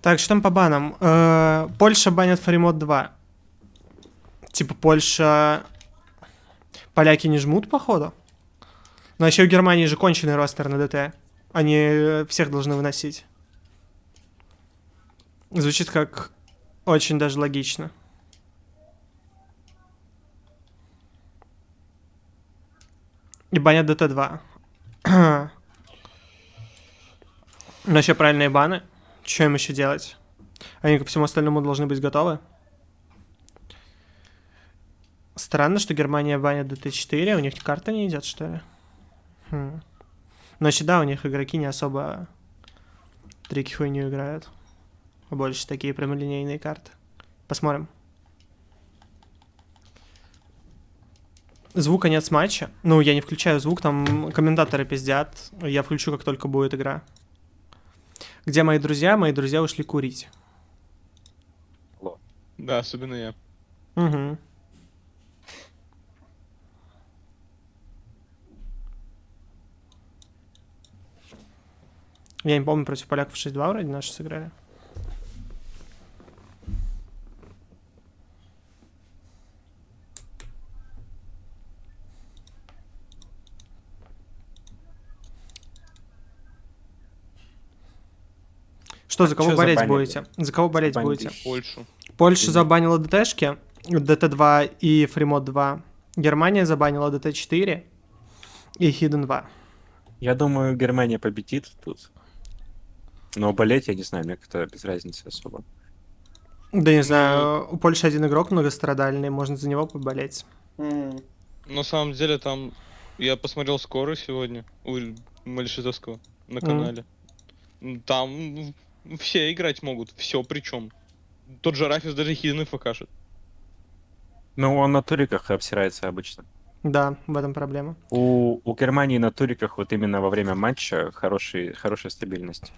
Так, что там по банам? Польша банит фаримод 2. Типа Польша... Поляки не жмут, походу? Но еще в Германии же конченый ростер на ДТ. Они всех должны выносить. Звучит как очень даже логично. И банят ДТ-2. Но еще правильные баны. Что им еще делать? Они ко всему остальному должны быть готовы. Странно, что Германия банит ДТ-4. У них карта не идет, что ли? Значит, да, у них игроки не особо трики хуйню играют. Больше такие прямолинейные карты. Посмотрим. Звука нет с матча. Ну, я не включаю звук, там комментаторы пиздят. Я включу, как только будет игра. Где мои друзья? Мои друзья ушли курить. Да, особенно я. Угу. Я не помню, против поляков 6-2 вроде наши сыграли. Что, за кого болеть будете? За кого болеть будете? Польшу. Польша забанила ДТшки, ДТ-2 и фримод 2. Германия забанила ДТ-4 и Hidden 2. Я думаю, Германия победит тут. Но болеть, я не знаю, мне как-то без разницы особо. Да не знаю, у Польши один игрок многострадальный, можно за него поболеть. На самом деле там, я посмотрел скоро сегодня у Мальшизовского на канале. Там все играть могут, все причем. Тот же Рафис даже хидены покажет. Ну, он на туриках обсирается обычно. Да, в этом проблема. У Германии на туриках вот именно во время матча хорошая стабильность.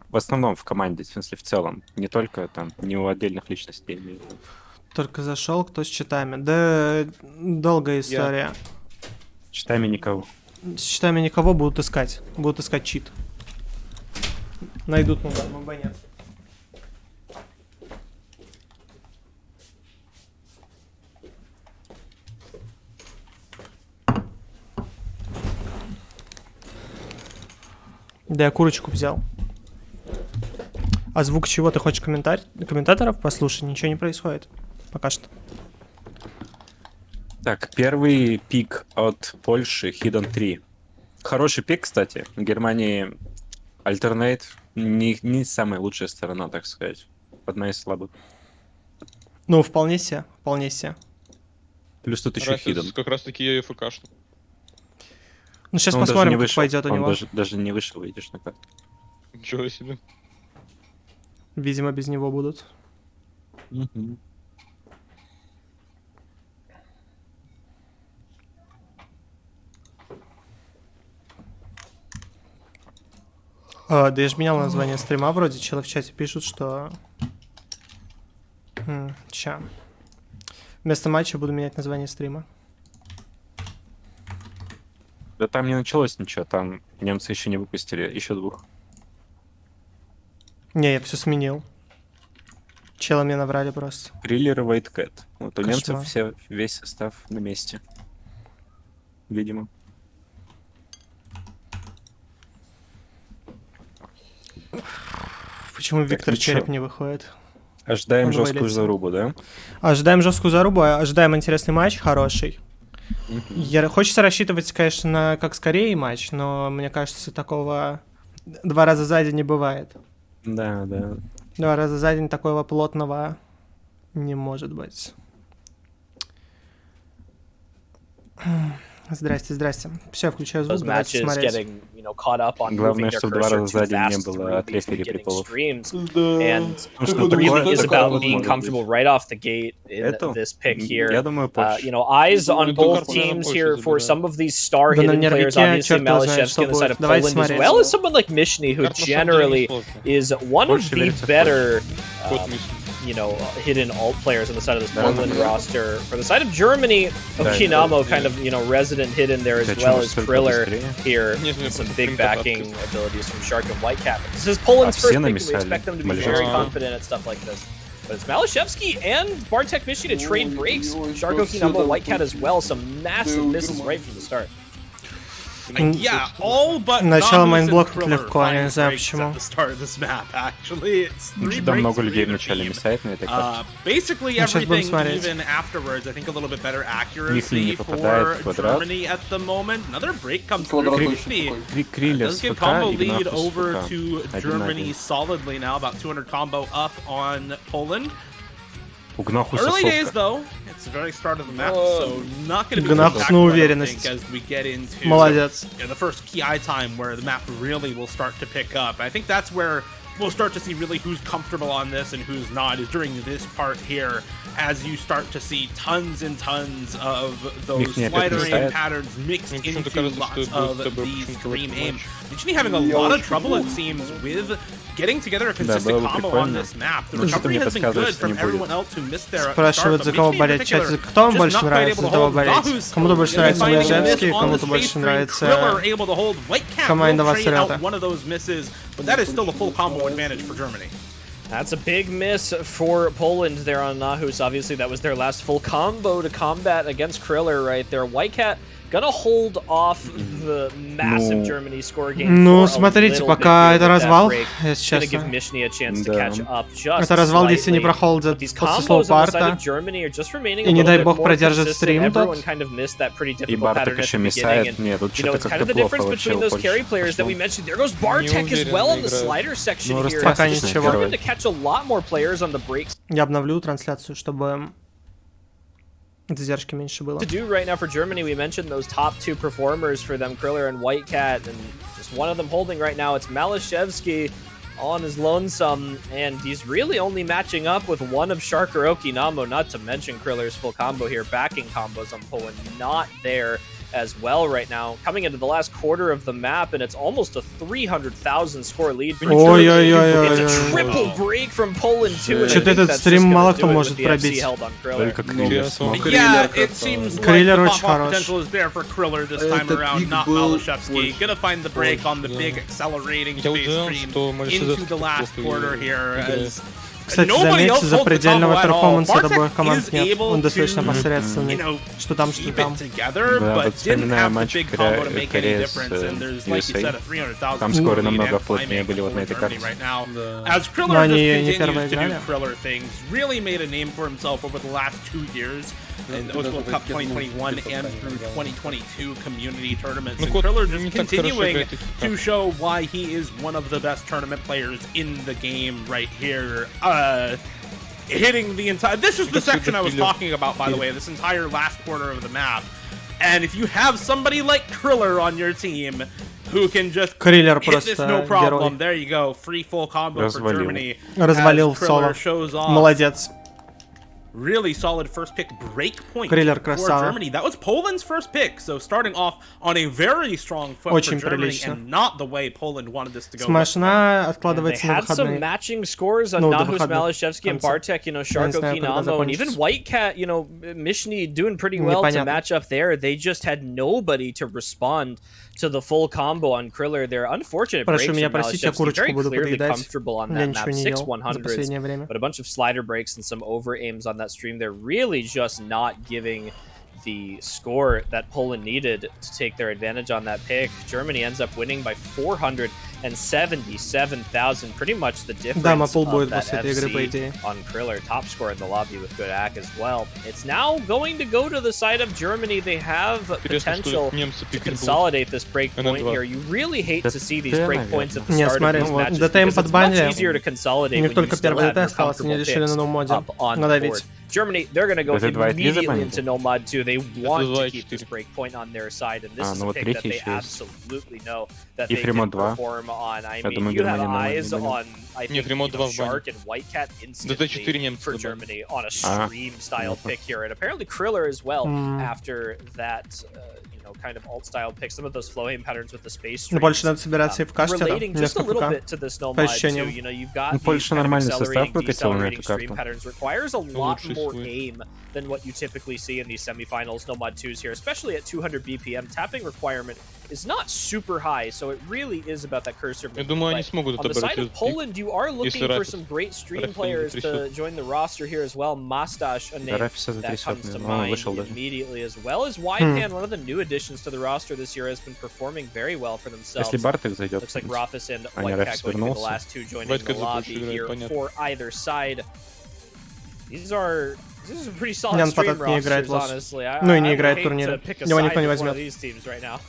В основном в команде, в смысле в целом. Не только там, не у отдельных личностей. Только зашел, кто с читами. Да, долгая история. С читами никого. С читами никого будут искать. Будут искать чит. Найдут, МБ нет. Да, я курочку взял. А звук чего? Ты хочешь комментаторов послушать? Ничего не происходит. Пока что. Так, первый пик от Польши, Hidden 3. Хороший пик, кстати. В Германии Alternate не самая лучшая сторона, так сказать. Одна из слабых. Ну, вполне себе, вполне себе. Плюс тут еще Рафис Hidden. как раз таки я ФКшный. Ну, сейчас посмотрим, как пойдет у него. Он даже не вышел, видишь, на карту. Ничего себе. Видимо, без него будут. Да я же менял название стрима вроде. Челы в чате пишут, что... Ща. Вместо матча буду менять название стрима. Да там не началось ничего, там немцы еще не выпустили, еще 2. Не, я все сменил. Челы мне наврали просто. Триллер и White Cat. Вот у Кошмар. немцев весь состав на месте. Видимо. Почему Виктор Череп не выходит? Ожидаем жесткую зарубу, да? Ожидаем жесткую зарубу, ожидаем интересный матч, хороший. Хочется рассчитывать, конечно, на как скорее матч, но мне кажется, такого 2 раза за день не бывает. Да. 2 раза за день такого плотного не может быть. Здрасте. Все, я включаю звук, давайте смотреть. Главное, чтобы 2 раза за день не было от рефери приколов. Я думаю, позже. Eyes on both teams here for some of these star hidden players. Obviously, Malashevsky on the side of Poland, as well as someone like Mishny, who generally is one of the better you know, hidden alt players on the side of this Poland roster. For the side of Germany, Okinamo kind of, you know, resident hidden there as well as Kriller here. Some big backing abilities from Shark and Whitecap. This is Poland's first pick, and we expect them to be very confident at stuff like this. But it's Malashevsky and Bartek Mishi to trade breaks. Shark, Okinamo, Whitecat as well. Some massive misses right from the start. Yeah, all but начало майнблок легко, я не знаю почему. Всегда много людей вначале мисает на этой карте. Basically everything, even afterwards, I think a little bit better accuracy for Germany at the moment. Another break comes through. Does give combo lead over to Germany solidly now, about 200 combo up on Poland. Early days though, it's the very start of the map, so not going to be уверенность. as we get into Молодец. the first PI time where the map really will start to pick up. I think that's where we'll start to see really who's comfortable on this and who's not, is during this part here, as you start to see tons and tons of those slider aim patterns mixed into lots of these Stream aim. Michini having a lot of trouble, it seems, with getting together a consistent combo on this map. The recovery has been good from everyone else who missed their Спрашивают, за кого болеть. Чатик, кто вам больше нравится, за кого болеть? Кому-то больше нравится Малежевский, кому-то больше нравится команда Васрята. But that is still a full combo advantage for Germany. That's a big miss for Poland there on Nahus. Obviously, that was their last full combo to combat against Kriller right there. Whitecat gonna hold off the massive Germany score game. Ну, смотрите, пока это развал, если честно. Это развал, если не проходит после слоу-парта. И не дай бог продержит стрим тот. И Бартек еще мисает. Нет, тут что-то как-то плохо вообще у Польши. Ну, пока ничего. Я обновлю трансляцию, чтобы задержки меньше было. To do right now for Germany, we mentioned those top two performers for them, Kriller and Whitecat, and just one of them holding right now. It's Malashevsky on his lonesome, and he's really only matching up with one of Shark or Okinamo, not to mention Kriller's full combo here. Backing combos on Poland not there as well right now. Coming into the last quarter of the map, and it's almost a 300,000 score lead. It's a triple break from Poland too. Что-то этот стрим мало кто может пробить. Только Криллер смог. Yeah, it seems like Kriller the очень хорош. potential is there for Kriller this time around, not Malashevsky. Gonna find the break on the big accelerating phase stream into the last quarter here. As Кстати, заметьте, запредельного перформанса от обоих команд нет. Он достаточно посредственный. Что там, что там. Да, вот вспоминаю матч Корея с USA. Там скоро намного плотнее были вот на этой карте. Но они не первые играли. In the World Cup 2021 and through 2022 community tournaments. And Kriller just continuing to show why he is one of the best tournament players in the game right here. Hitting the entire... This is the section I was talking about, by the way, this entire last quarter of the map. And if you have somebody like Kriller on your team who can just hit this no problem, there you go. Free full combo for Germany. Развалил в соло. Молодец. Really solid first pick break point Kriller for Germany. That was Poland's first pick, so starting off on a very strong foot Очень for Germany, прилично. and not the way Poland wanted this to go. Смешно откладывается на выходные. They had some matching scores on Nahus, Malashevsky, and Bartek, you know, Shark, Okinamo, and even Whitecat, you know, Mishni doing pretty well to match up there. They just had nobody to respond to the full combo on Kriller. They're unfortunate breaks from Malashevsky. Very clearly comfortable on that map. 6-100s, but a bunch of slider breaks and some over aims on that stream. They're really just not giving the score that Poland needed to take their advantage on that pick. Germany ends up winning by 477,000. Pretty much the difference of that FC on Kriller. Top score in the lobby with good AC as well. It's now going to go to the side of Germany. They have potential to consolidate this break point here. You really hate to see these break points at the start of these matches because it's much easier to consolidate when you still have your comfortable picks up on the board. Germany, they're going to go immediately into Nomad 2. They want to keep this break point on their side, and this is a pick that they absolutely know that they can perform on. I mean, you have eyes on, I think, Shark and Whitecat instantly for Germany on a stream-style pick here, and apparently Kriller as well after that, know, kind of alt-style picks, some of those flowing patterns with the space Ну, streams. больше надо собираться и в каште, да? Relating just a Несколько little ка. bit to this Nomad По too. ощущениям. You know, you've got Ну, these Польша kind of нормальный состав accelerating, выкатила на decelerating эту stream карту. patterns. Requires a lot лучший more свой. aim than what you typically see in these semifinals Nomad 2s here, especially at 200 BPM. Tapping requirement is not super high, so it really is about that cursor Я movement. думаю, они But смогут on the side отобрать of этот пик. Poland, you are looking for some great stream Рафис players to затрясет. join the roster here as well. Mustache, a name Рафиса that затрясет, comes to наверное. Он mind вышел даже. immediately, as well as Wypan, one of the new additions to the roster this year, has been performing very well for themselves. Если Бартек зайдет, Looks like Rafis and А, не, Whitecat Рафис going to be the вернулся. last two joining Whitecat the за lobby Польшу играет, here понятно. for either side. These are pretty solid Ян stream Патат не играет rosters, в honestly. Ну и не I would играет в hate турнире. to pick a Его side никто не with one of возьмет. these teams right now.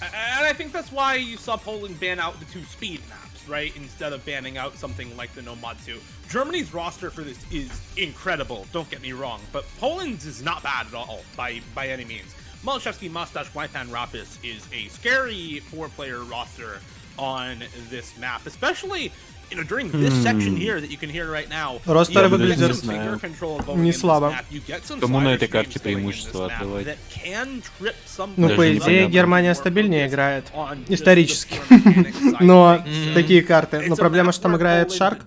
And I think that's why you saw Poland ban out the 2 speed maps, right? Instead of banning out something like the Nomad 2. Germany's roster for this is incredible, don't get me wrong, but Poland's is not bad at all by any means. Malashevsky, Mustache, Wypan, Rapis is a scary 4-player roster on this map, especially during this section here that you can hear right now. Ростеры Я выглядят не знаю. не слабо. Кому на этой карте преимущество отдавать? Ну, Даже по идее, непонятно. Германия стабильнее играет. Исторически. Но такие карты. Но проблема, что там играет Шарк.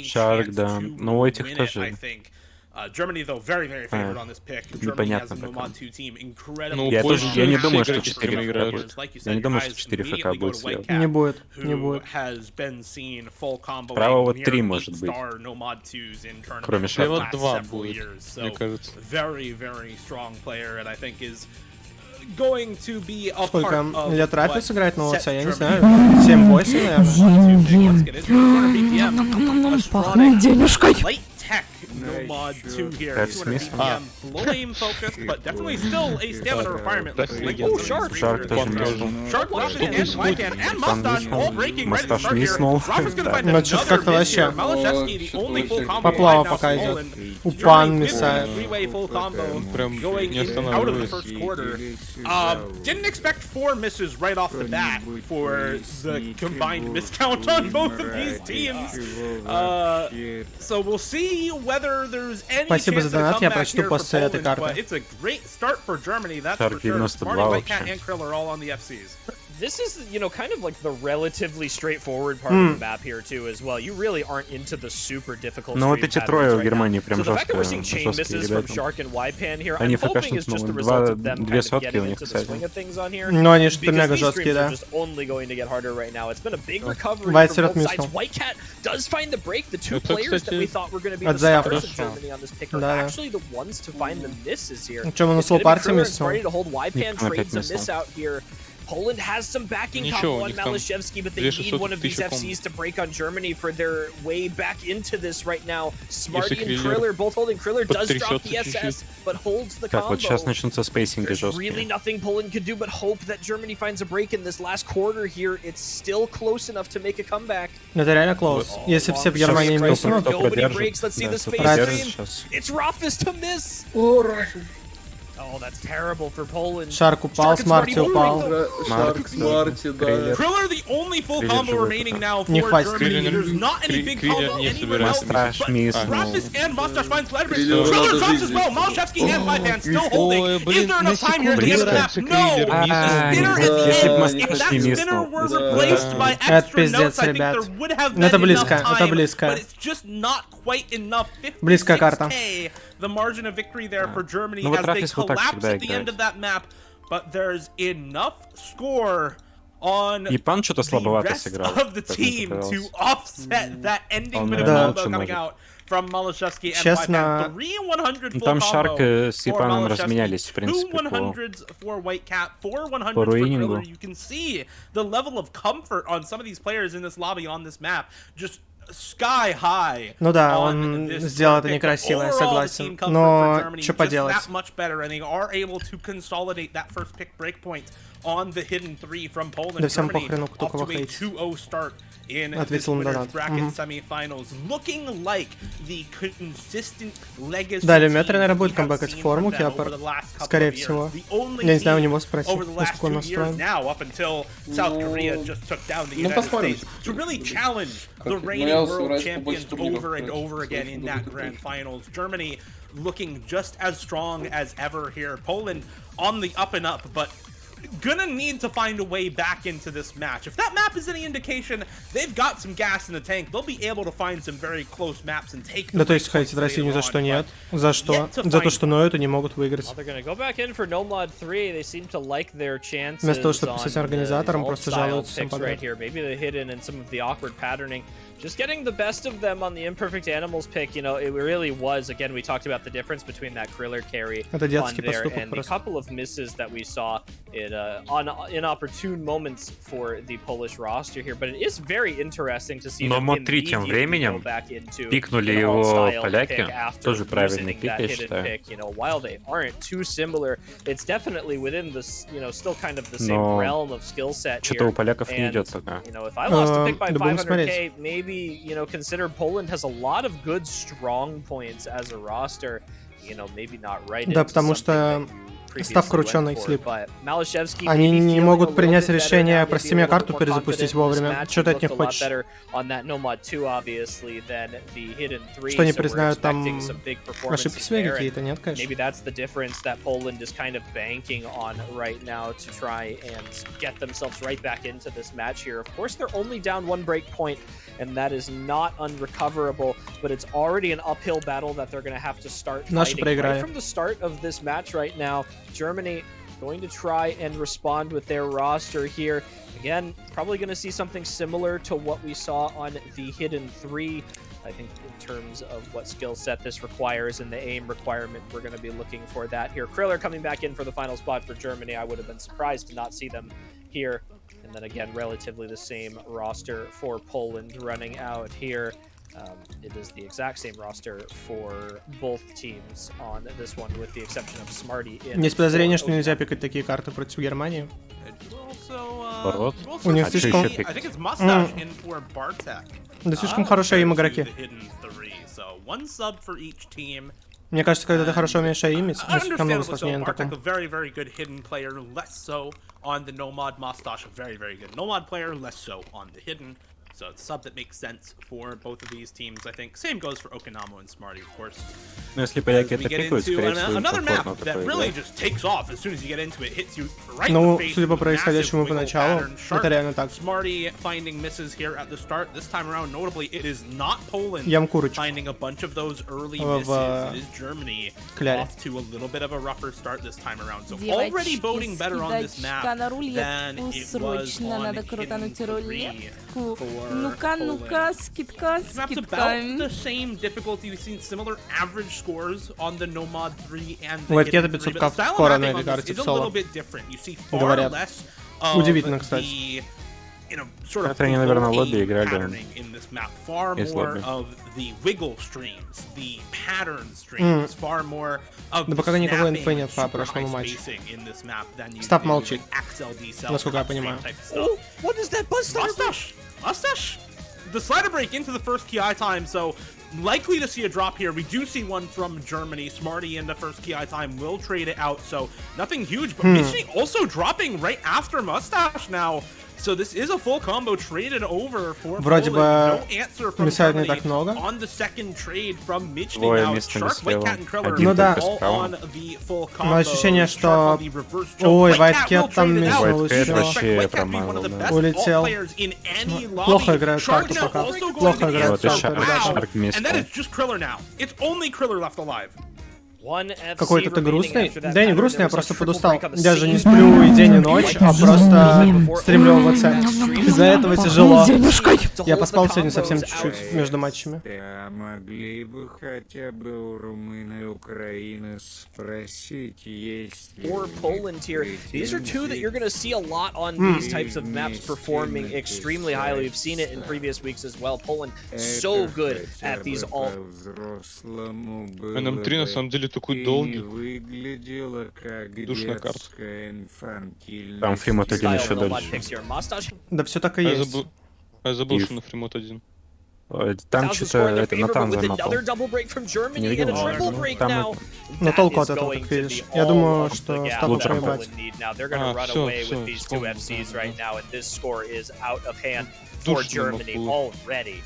Шарк, да. Но у этих тоже. Germany, though, very favored on this pick. Germany has Непонятно a пока. Nomad 2 team incredible. Ну, Я Польша тоже, я не все думаю, что игроки 4 стримы ФК играют. будет. Я не думаю, что 4 ФК будет сделать. Не будет, не будет. Право вот 3 может быть. Кроме Да Шарка. вот 2 будет, мне кажется. Very strong player, and I think is going to be a Сколько part of лет Рафис what играет на sets OWC? Я не Germany знаю. apart. 7-8, наверное. Пахнет денежкой. Light tech Nomad 2 here. That's 200 missing. BPM, flame focused, but definitely still a stamina requirement. Oh, Shark! Шарк тоже миснул. Shark, Rafis, and Wycan, and Mustache all breaking ready to Mustache start here. миснул. Rafis gonna find Ну, что-то another как-то miss вообще. here. Malashevsky, the only full combo Поплава right now пока for идет. Poland. Упан Germany with мисает. a three-way full combo Прям going не in, out of the останавливаясь. first quarter. Didn't expect 4 misses right off the bat for the combined miss count on both of these teams. So we'll see whether there's any Спасибо за chance at a донат, я comeback прочту here for после этой Poland, карты. but it's a great start for Germany, that's Shark for sure. 92 Marty, Whitecat, вообще. and Krill are all on the FCs. This is, kind of like the relatively straightforward part of the map here, too, as well. You really aren't into the super difficult Ну вот stream эти patterns трое в right Германии now. прям So the fact that we're seeing жесткие chain misses from ребята. Shark and Wypan here, Они I'm hoping ФКшнут, it's just the ну, result of them две kind of сотки у getting них, into the кстати. swing of things on here. Ну, они же Because мега these жесткие, streams are да. just only going to get harder right now. It's been a big recovery Вайсеров from both sides. миснул. Whitecat does find the break. The two Это, players that we кстати, thought were going to be the заявка. stars of Germany on this pick are Да. actually the ones to find the misses here. Чё, мы на It's gonna be слоу-парте Kriller миснул? starting to hold. Wypan Опять trades a миснул. miss out here. Poland has some backing Ничего, combo у on них там Malashevsky, but they 2600 need one of these тысяч FCs to break on Germany for their way back into this right now. Smarty and Kriller Kriller both holding. Kriller does drop the потрясется SS, but holds the Так, combo. вот сейчас начнутся спейсинги There's really жесткие. nothing Poland can do but hope that Germany finds a break in this last quarter here. It's still close enough to make a comeback. Это реально клоус. Если все в Германии Сейчас миснут, кто Nobody продержит. breaks. Let's see Да, the кто space продержит stream. сейчас. It's Rafis to miss. Oh, that's terrible for Poland. Шарк упал, Shark and Смарти Smarty упал. Марк, Kriller, the only full Kriller combo живой remaining пока. now Не for хватит. Germany. There's not any big Kriller combo не anywhere else. собирается. Mustache миснул. Rafis and Mustache finds leverage. Kriller Kriller надо drops as жизнь. well. Malashevsky and Wypan still holding. Ой, Is блин, there на enough time here at the end of the map? секунду No! Kriller А, The spinner at the если бы end, Mustache if that не spinner миснул. were replaced by Это extra пиздец, notes, I think ребят. there would have Ну, это been близко, enough это time, близко. but it's just not quite enough. Близкая карта. 56K, the margin of victory there for Germany Ну вот as they Рафис вот так collapse всегда at the end играет. of that map, but there's enough score on Япан что-то the слабовато rest сыграл. of the как мне team показалось. to offset that ending Он, minute наверное, combo лучше coming может. out from Malashevsky and Честно, Wypan. 3-100 Ну, full там combo Шарк с for Япаном Malashevsky. разменялись, в принципе, по 2-100s for Whitecat, 4-100s по for руинингу. Kriller. You can see the level of comfort on some of these players in this lobby on this map. Just sky high. Ну да, on он this сделал это pick. некрасиво, я Overall, the согласен. team comfort Но for Germany что just поделать? that much better, and they are able to consolidate that first pick breakpoint on the hidden 3 from Poland. Да всем Germany похрену, кто off кого to a хейтит. 2-0 start in this Ответил на winners донат. bracket semifinals, looking like the consistent legacy. Да, Люметр, наверное, будет камбэкать в форму, Кепер. Скорее всего. Я не знаю, у него спросить, насколько он настроен. Ну, посмотрим. To really challenge the reigning world champions over and over again in that grand finals. Germany looking just as strong as ever here. Poland on the up and up, but gonna need to find a way back into this match. If that map is any indication, they've got some gas in the tank. They'll be able to find some very close maps and take. Да, то есть хейтит Россию ни за что нет. За что? За то, что ноют и не могут выиграть. Вместо того, чтобы писать организаторам, просто жалуются всем подряд. Just getting the best of them on the Imperfect Animals pick, you know, it really was, again, we talked about the difference between that Kriller carry on there and the couple of misses that we saw on inopportune moments for the Polish roster here, but it is very interesting to see them immediately go back into пикнули его поляки, тоже правильный пик, я считаю. You know, while they aren't too similar, it's definitely within this, you know, still kind of the same realm of skill set here. Что-то у поляков не идет пока. You know, if I lost a pick by 500k, maybe, you know, consider Poland has a lot of good strong points as a roster, you know, maybe not right. Да, потому что ставка ручёный слип. Они не могут принять решение про Steam карту перезапустить вовремя. Что ты от них хочешь? Что они признают там ошибки свои какие-то? Нет, конечно. Maybe that's the difference that Poland is kind of banking on right now to try and get themselves right back into this match here. Of course, they're only down one break point, and that is not unrecoverable, but it's already an uphill battle that they're going to have to start fighting right from the start of this match right now. Germany going to try and respond with their roster here. Again, probably going to see something similar to what we saw on the Hidden 3. I think in terms of what skill set this requires and the aim requirement, we're going to be looking for that here. Kriller coming back in for the final spot for Germany. I would have been surprised to not see them here. And then again, relatively the same roster for Poland running out here. It is the exact same roster for both teams on this one, with the exception of Smarty. Есть подозрение, что нельзя пикать такие карты против Германии. У них слишком... Да слишком хорошие им игроки. Мне кажется, когда ты хорошо умеешь аимить, намного сложнее на таком. So it's a sub that makes sense for both of these teams, I think. Same goes for Okinamo and Smarty, of course. As we get into another map that really just takes off as soon as you get into it, hits you right in the face. Судя по происходящему поначалу, это реально так. Smarty finding misses here at the start. This time around, notably, it is not Poland finding a bunch of those early misses. It is Germany off to a little bit of a rougher start this time around. So already voting better on this map than it was on Hidden 3 Ну-ка, скидка. That's about the same difficulty. We've seen similar average scores on the Nomad 3 and the Hidden 3, but the style of mapping on this is a little bit different. You see far less of the, you know, sort of patterning in this map. Far more of the wiggle streams, the pattern streams, far more of the snapping, super high spacing in this map than you Стап do молчит, with XL, насколько я понимаю. Oh, what is that mustache? Mustache! The slider break into the first KI time, so likely to see a drop here. We do see one from Germany. Smarty in the first KI time will trade it out, so nothing huge, but Michi also dropping right after Mustache now. So this is a full combo traded over for Вроде бы no answer from миссает не Germany так много. on the second trade from Michi now. Shark, White Cat, and Kriller Ну да. all on the full combo. Но ощущение, что... Ой, White Cat там миснул еще. Улетел. Плохо играют карту пока. Плохо играют карту, ребята. And that is just Kriller now. It's only Kriller left alive. Какой-то ты грустный? Да я не грустный, я просто подустал. Я же не сплю и день, и ночь, а просто стримлю OWC. Из-за этого тяжело. Я поспал сегодня совсем чуть-чуть между матчами. Могли бы хотя бы у Румынии и Украины спросить, есть ли... Or Poland here. These are two that you're going to see a lot on these types of maps performing extremely highly. We've seen it in previous weeks as well. Poland so good at these all... NM3 на самом деле такой долгий. Выглядело как Душная карта. детская инфантильность. Там Фримот 1 еще Style дальше. picks here. Mustache Да все так и А есть. я забыл, И- что на Фримот 1. Там Thousand что-то scoring their это favor, but Натан with замотал. another double break from Germany Не and видел? a triple break Там now. Но That толку is от этого, going как to видишь. be Я all думаю, of что the gap стало that проебать. Poland need now. They're going to run всё, away всё, with these two вспомнил, FCs да. right now, and this score is out of hand for Душный Germany был. already.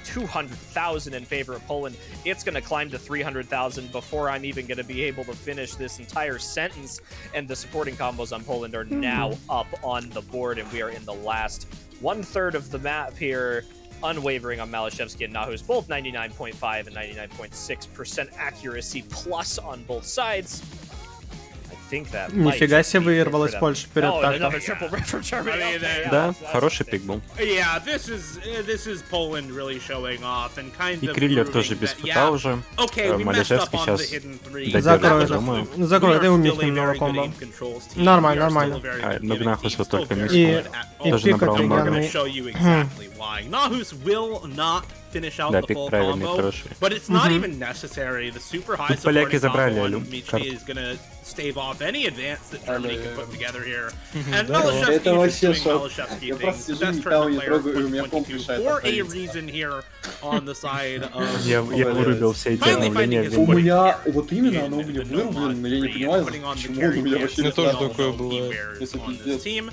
200,000 in favor of Poland. It's going to climb to 300,000 before I'm even going to be able to finish this entire sentence. And the supporting combos on Poland are now up on the board, and we are in the last 1/3 of the map here. Unwavering on Malashevsky and Nahus, both 99.5 and 99.6% accuracy plus on both sides. I think that Нифига себе выигрывалась Польша вперед Oh, так-то. another triple break from Germany. I mean, Okay, Да, that's хороший interesting. пик был. Yeah, this is Poland really showing off and kind И of Криллер proving тоже без that, фута yeah, уже. okay, we messed up Малишевский on the сейчас hidden three. додержит, Закроет. я думаю. Закроет, и у We are них still a немного very good комбо. aim controls team. Нормально, We are still нормально. a very А, good ну, giving Нахус team, вот still только very мисс. И, good at и Тоже пик набрал I'm много. gonna офигенный. show you exactly why. Nahus will not finish out Да, the пик full правильный, combo, хороший. but it's not even necessary. The super high Тут поляки supporting забрали combo on Алю, Michi карту. is gonna stave off any advance that Germany can put together here. And Это Malashevsky is вообще doing шок. Malashevsky Я things. просто The сижу, best никого tournament не player of трогаю, и у меня комп 2022 мешает for a отходить. reason here on the side of Я вырубил все эти Finally обновления. finding his У footing меня, here вот именно, in оно у меня the вырублено, но я не Nomad понимаю, putting on the почему оно у меня carry вообще here. не тоже стало. такое He бывает. wears Это on this пиздец. team.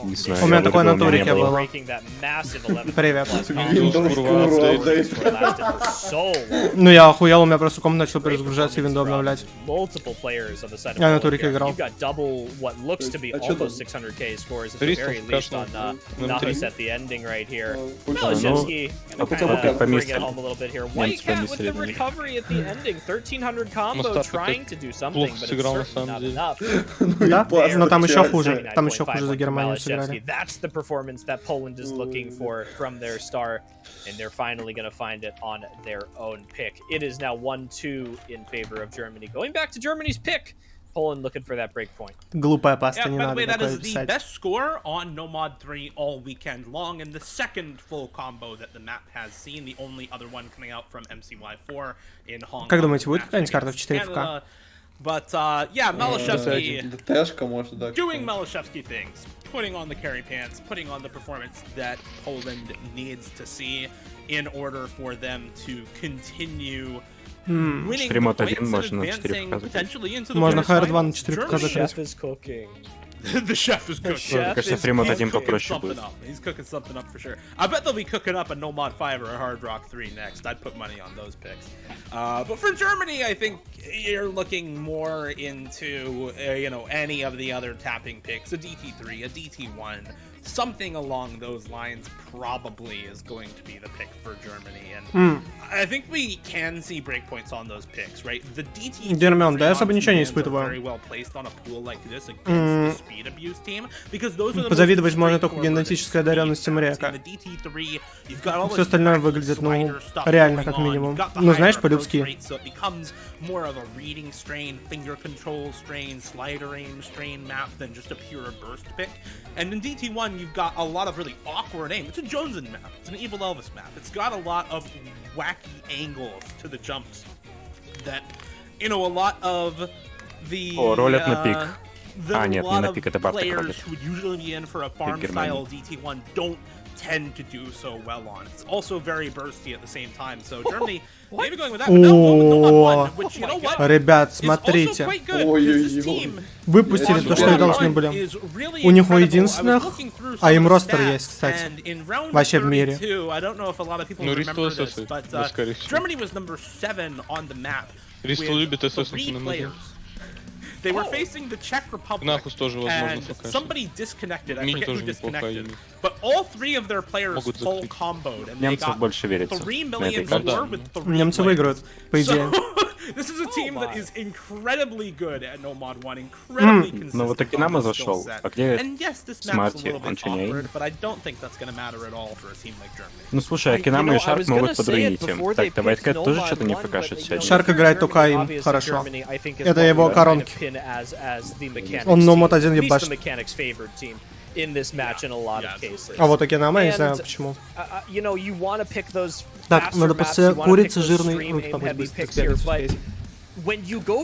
Не знаю, У меня я такое на вырубил, у меня турике не было. было. Breaking that massive 11 Привет. plus Windows combo Curve score update. lasted for so long. Ну я охуел, у меня просто комп начал перезагружаться и винду обновлять. Multiple players on the side of Я на Poland турике here. играл. You've got double what looks to be А чё almost там? 600k scores at the Ристов very least кашлял. on Nahus at the ending right here. Польша, Malashevsky ну, gonna хотя бы kinda bring поместили. it home a little bit here. Немцы Whitecap with the поместили на них. recovery at the ending. 1300 combo Мустафа trying to do something, плохо but it's сыграл, на certainly самом not деле. enough. Да? Ебать, Но там еще вообще. хуже. Там еще хуже за 99.5 Германию Malashevsky. сыграли. That's the performance that Poland is looking for from their star, and they're finally going to find it on their own pick. It is now 1-2 in favor of Germany. Going back to Germany's pick, Poland looking for that break point. Глупая Yeah, паста, не by the надо way, that такое is the писать. best score on Nomad 3 all weekend long, and the second full combo that the map has seen. The only other one coming out from MCY4 in Hong Kong. Как думаете, будет match какая-нибудь карта в against 4К? Canada. But yeah, Malashevsky ДТшка, может, да. doing Malashevsky things, putting on the carry pants, putting on the performance that Poland needs to see in order for them to continue winning the Стримот points 1 and можно на advancing 4К. potentially into the Можно winners' HR2 на finals. 4К Germany закрыть. Chef is cooking. The chef is cooking. chef Кажется, is Фримот He's 1 cooking попроще something будет. up. He's cooking something up for sure. I bet they'll be cooking up a Nomad 5 or a Hard Rock 3 next. I'd put money on those picks. But for Germany, I think you're looking more into, any of the other tapping picks. A DT3, a DT1, something along those lines probably is going to be the pick for Germany. And I think we can see breakpoints on those picks, right? The DT Дермен, да я особо ничего не испытываю. very well placed on a pool like this against the speed abuse team because those are the Позавидовать most можно только straightforward генетической speed одаренности stats. Мрека. In the DT3, you've got all Все this остальное back выглядит, ну, slider stuff реально going как on. минимум. You've got the Ну, знаешь, higher по-людски. approach rate, so it becomes more of a reading strain, finger control strain, slider aim strain map than just a pure burst pick. And in DT1, you've got a lot of really awkward aim. It's a Joneson map. It's an Evil Elvis map. It's got a lot of wacky angles to the jumps that, a lot of the... О, ролят на пик. A нет, не lot на of пик, это Бартак players ролит. who would usually be in for a farm style DT1 don't tend to do so well on. It's also very bursty at the same time. So Germany maybe going with that. But now О, Nomad 1, which, you know what? ребят, Is also смотрите. quite good, because this Ой-ой-ой. team Выпустили то, что и должны были. is really У них у incredible. единственных, I was looking through а some им of the ростер stats, есть, кстати. and in round Вообще в мире. 32, I don't know if a lot of people Ну, remember Ристо this, СС, but да, скорее всего. Germany was number 7 on the map. Ристо with любит СС 3 на players. They were facing the Czech Republic, Нахус тоже возможно and покажет. somebody disconnected. I Мини forget who тоже неплохая disconnected. имя. But all 3 of their players Могут full закрыть. comboed, and they Немцев got больше верится 3 на million этой карте. score with 3 Немцы players. выиграют, по идее. So, this is a team that is incredibly good at Nomad 1, incredibly consistent. Ну вот Акинама on the зашел. skill set. А где And yes, this map's a Смарти? little Он bit что, не awkward, but I don't think that's going to matter at all for a team like Germany. Ну слушай, Акинама и Шарк могут подрунить им. Так, давай Кэт тоже что-то не покажет сегодня. Шарк играет только им хорошо. Это его коронки. Он Номад 1 ебашит. In this match in a lot of cases. А вот Акинама, я не знаю And, почему. you know, you want to pick those Так, faster надо maps, после you wanna pick курицы those жирной stream руки aim помыть heavy быстро picks here, but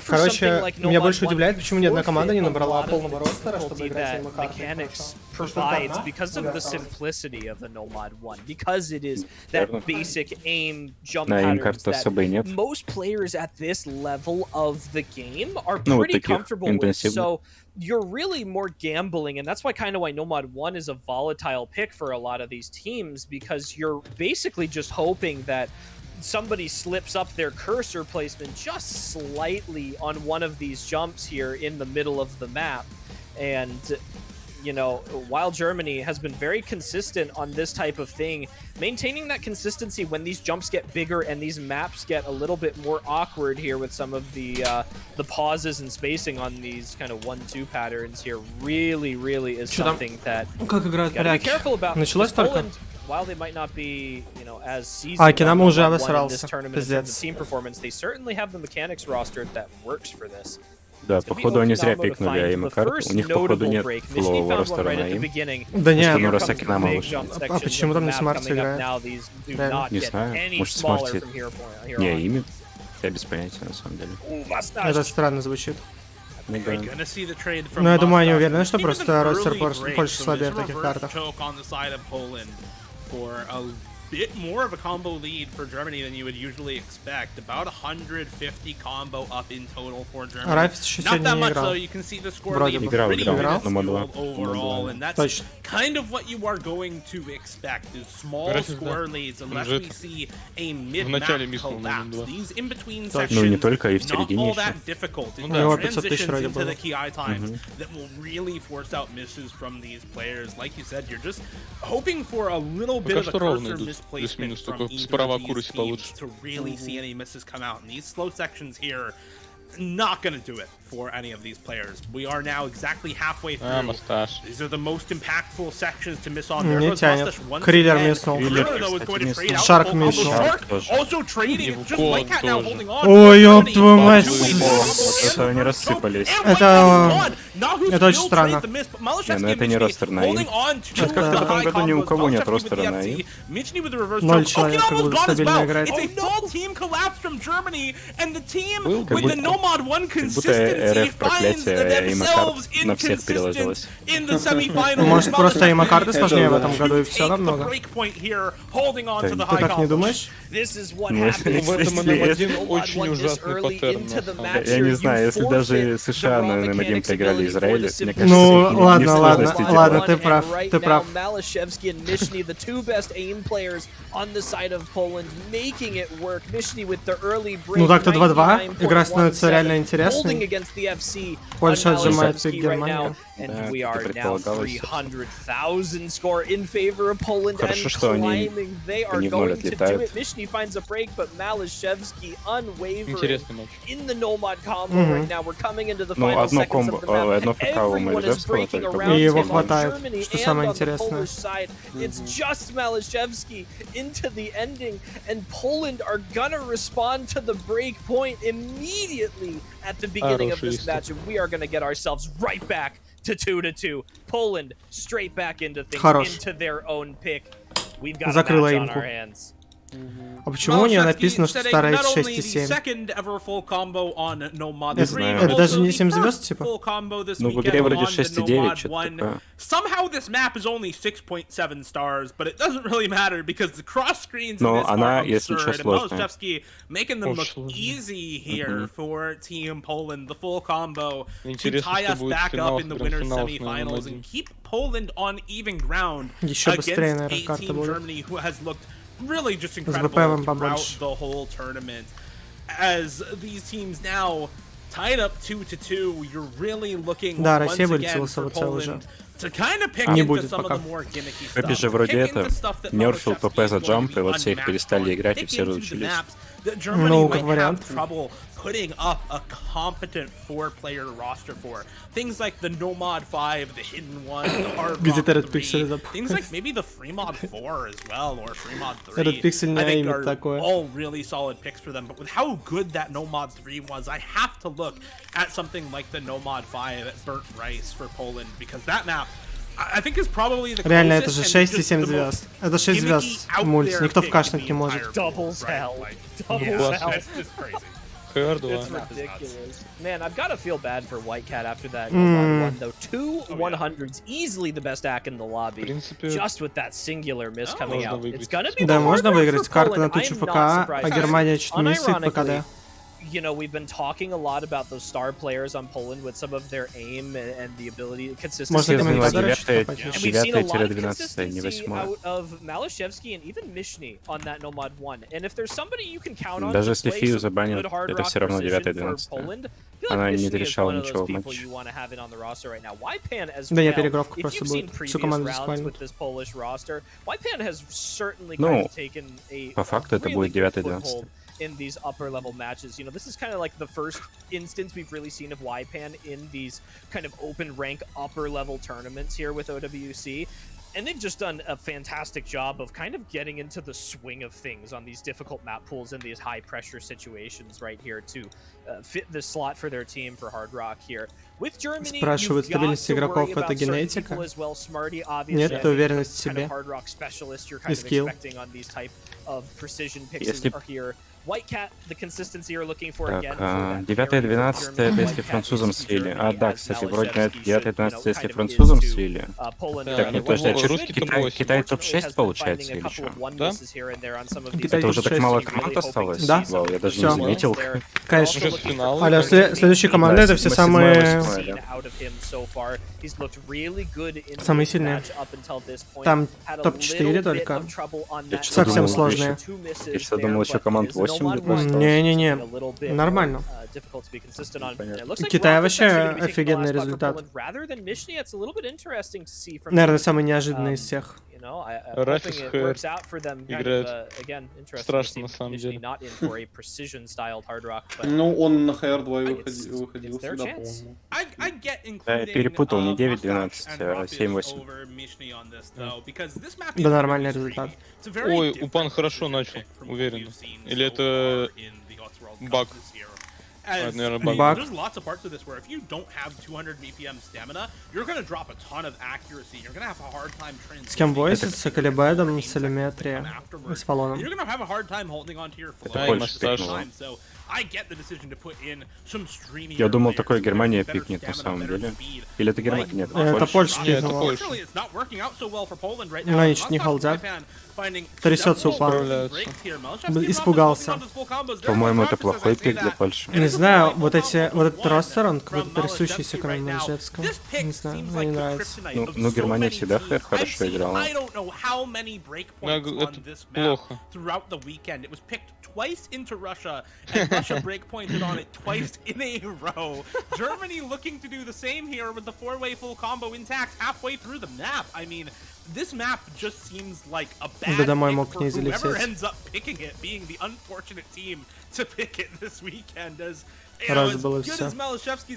Короче, меня больше удивляет, почему ни одна команда не набрала полного ростера, чтобы играть с mechanics provides because of the simplicity of the Nomad 1, because it is that basic aim jump patterns that most players at this level of the game are pretty comfortable with. So you're really more gambling, and that's why Nomad 1 is a volatile pick for a lot of these teams, because you're basically just hoping that somebody slips up their cursor placement just slightly on one of these jumps here in the middle of the map. And, you know, while Germany has been very consistent on this type of thing, maintaining that consistency when these jumps get bigger and these maps get a little bit more awkward here with some of the pauses and spacing on these kind of 1-2 patterns here really is something that you gotta be careful about. Poland, while they might not be, you know, as seasoned Кинама уже in this обосрался. tournament in terms of team performance, they certainly have the mechanics rostered that works for this. Да, походу они зря пикнули АИМ-карту. У них, походу, нет флового ростера на АИМ. Да нет, ну раз Акинама вышел. А почему там не Смартс играет? Не знаю, может Смартит. Не АИМ, я без понятия на самом деле. Это странно звучит. Ну да. Но я думаю, они уверены, что просто ростер Польши слабее в таких картах. Bit more of a combo lead for Germany than you would usually expect. About 150 combo up in total for Germany. Not that much though. You can see the score being pretty minuscule overall, and that's kind of what you are going to expect is small score leads unless we see a mid-map collapse. These in-between sections not all that difficult. It's the transitions into the key eye times that will really force out misses from these players. Like you said, you're just hoping for a little bit of a cursor misplacement from either of these teams to really see any misses come out. And these slow sections here, not going to do it for any of these players. We are now exactly halfway through. These are the most impactful sections to miss on. There goes Mustache once again. Kriller, though, is going to trade out. Shark missed. Shark also trading. It's just White Cat now holding on. Ой, ёб твою мать. Это они рассыпались. Это очень странно. Не, ну это не ростер на АИМ. Сейчас как-то в этом году ни у кого нет ростера на АИМ. 0 человек как будто стабильно играет. Как будто РФ проклятие АИМ-карт на всех переложилось. Может, просто АИМ-карты сложнее в этом году и все намного? Ты так не думаешь? В этом НМ1 очень ужасный паттерн. Я не знаю, если даже США на НМ1 проиграли Израилю, мне кажется, ну ладно, ты прав. Ну так-то 2-2, игра становится реально интересной. Польша отжимает пик Германию. And we are now 300,000 score in favor of Poland and climbing. They are going to do it. Mishny finds a break, but Malashevsky unwavering in the Nomad combo right now. We're coming into the final seconds of the map. Everyone is breaking around him on Germany and on the Polish side. It's just Malashevsky into the ending, and Poland are gonna respond to the break point immediately at the beginning of this match, and we are gonna get ourselves right back to 2-2. Poland straight back into things, into their own pick. We've got a match on our hands. А почему у нее написано, что старая 6,7? Это даже не 7 звезд, типа? Ну, в игре вроде 6,9, что-то такое. Somehow this map is only 6.7 stars, but it doesn't really matter because the cross screens in Но this она, are если что, absurd. сложная. Making them look easy here for Team Poland. The full combo to tie us back up in the winners semifinals and keep Poland on even ground against a Team Germany who has looked really just incredible throughout the whole tournament. As these teams now tied up 2-2, you're really looking once again for Poland to kind of pick into some of the more gimmicky stuff. Же вроде это нерфил ПП за джамп, и вот все их перестали играть, и все разучились. Ну, как вариант. Putting up a competent 4-player roster for things like the Nomad 5, the Hidden 1, the Hard 3, things like maybe the Fremod 4 as well, or Fremod 3. I think are all really solid picks for them. But with how good that Nomad 3 was, I have to look at something like the Nomad 5 at Burnt Rice for Poland, because that map I think is probably the реально, это же 6 и 7 звезд. Это 6 звезд мульт, никто вкашнуть не может. Doubles hell. Doubles hell. ХР2. It's ridiculous. Man, I've got to feel bad for White Cat after that one, though. 2 100s, easily the best act in the lobby. Just with that singular miss coming out. It's gonna be Да, можно выиграть. for Карта на Poland. тучу I'm ФК, not а surprised. Германия чуть миссит ПКД. You know, we've been talking a lot about those star players on Poland with some of their aim and the ability, consistency. Можно Честно, комментаторы 9-12, не 8. Out of Malashevsky and even Mishny on that Nomad 1. And if there's somebody you can count on Даже to если play Фию some забанят, good hard это rock все равно precision 9-12. for Poland, I feel like Она не Mishny is решала one of ничего those в people матче. you want to have it on the roster right now. Whitepan as Да нет, well, переигровка if просто you've seen будет. Всю previous команду rounds заспальнут. with this Polish roster, Whitepan has certainly Ну, kind of taken a по факту это really будет good 9-12. foothold in these upper level matches. You know, this is kind of like the first instance we've really seen of YPAN in these kind of open rank upper level tournaments here with OWC. And they've just done a fantastic job of kind of getting into the swing of things on these difficult map pools and these high pressure situations right here to fit the slot for their team for Hard Rock here. With Germany, Спрашивают, стабильность игроков это генетика? Нет, это уверенность в себе и скилл. Если... White Cat, the consistency you're looking for Так, again. 9-12 это если французам слили. А, да, кстати, вроде на 9-12 если французам слили. Так, не точно. Китай топ-6 получается или что? Да? Это уже так мало команд осталось? Да. Вау, я даже Всё. не заметил. Конечно. Уже финал. Алло, следующие команды это все самые... Самые сильные. Там топ-4 только. Совсем сложные. Я что думал, еще команд 8 где-то осталось. Не-не-не, нормально. У Китая вообще офигенный результат. Наверное, самый неожиданный из всех. Рафис играет страшно на самом деле. Ну, он на HR2 выходил всегда, по-моему. Да, я перепутал, не 9-12, а 7-8. Да, нормальный результат. Ой, Упан хорошо начал, уверенно. Или это баг? Наверное, баг. There's lots of parts of this where if you don't have 200 BPM stamina, you're going to drop a ton of accuracy. You're going to have a hard time С кем бойся? Калибедом, с Элеметрией, с Фолоном. You're going to have a hard time holding on to your flow. Польша пикнула. So I get the decision to put in some streamy. Я думал, такой Германия пикнет на самом деле. Или это Германия? Нет, Это Польша пикнула. Но они чуть не холдят. Трясется Упан. Испугался. По-моему, это плохой пик для Польши. Не знаю, вот этот ростер, он какой-то трясущийся, кроме Мальжевского. Не знаю, мне не нравится. Ну, Германия всегда хорошо играла. Это плохо. Twice into Russia, and Russia breakpointed on it twice in a row. Germany looking to do the same here with the four-way full combo intact halfway through the map. I mean, this map just seems like a bad pick for whoever ends up picking it, being the unfortunate team to pick it this weekend. As Раз было все.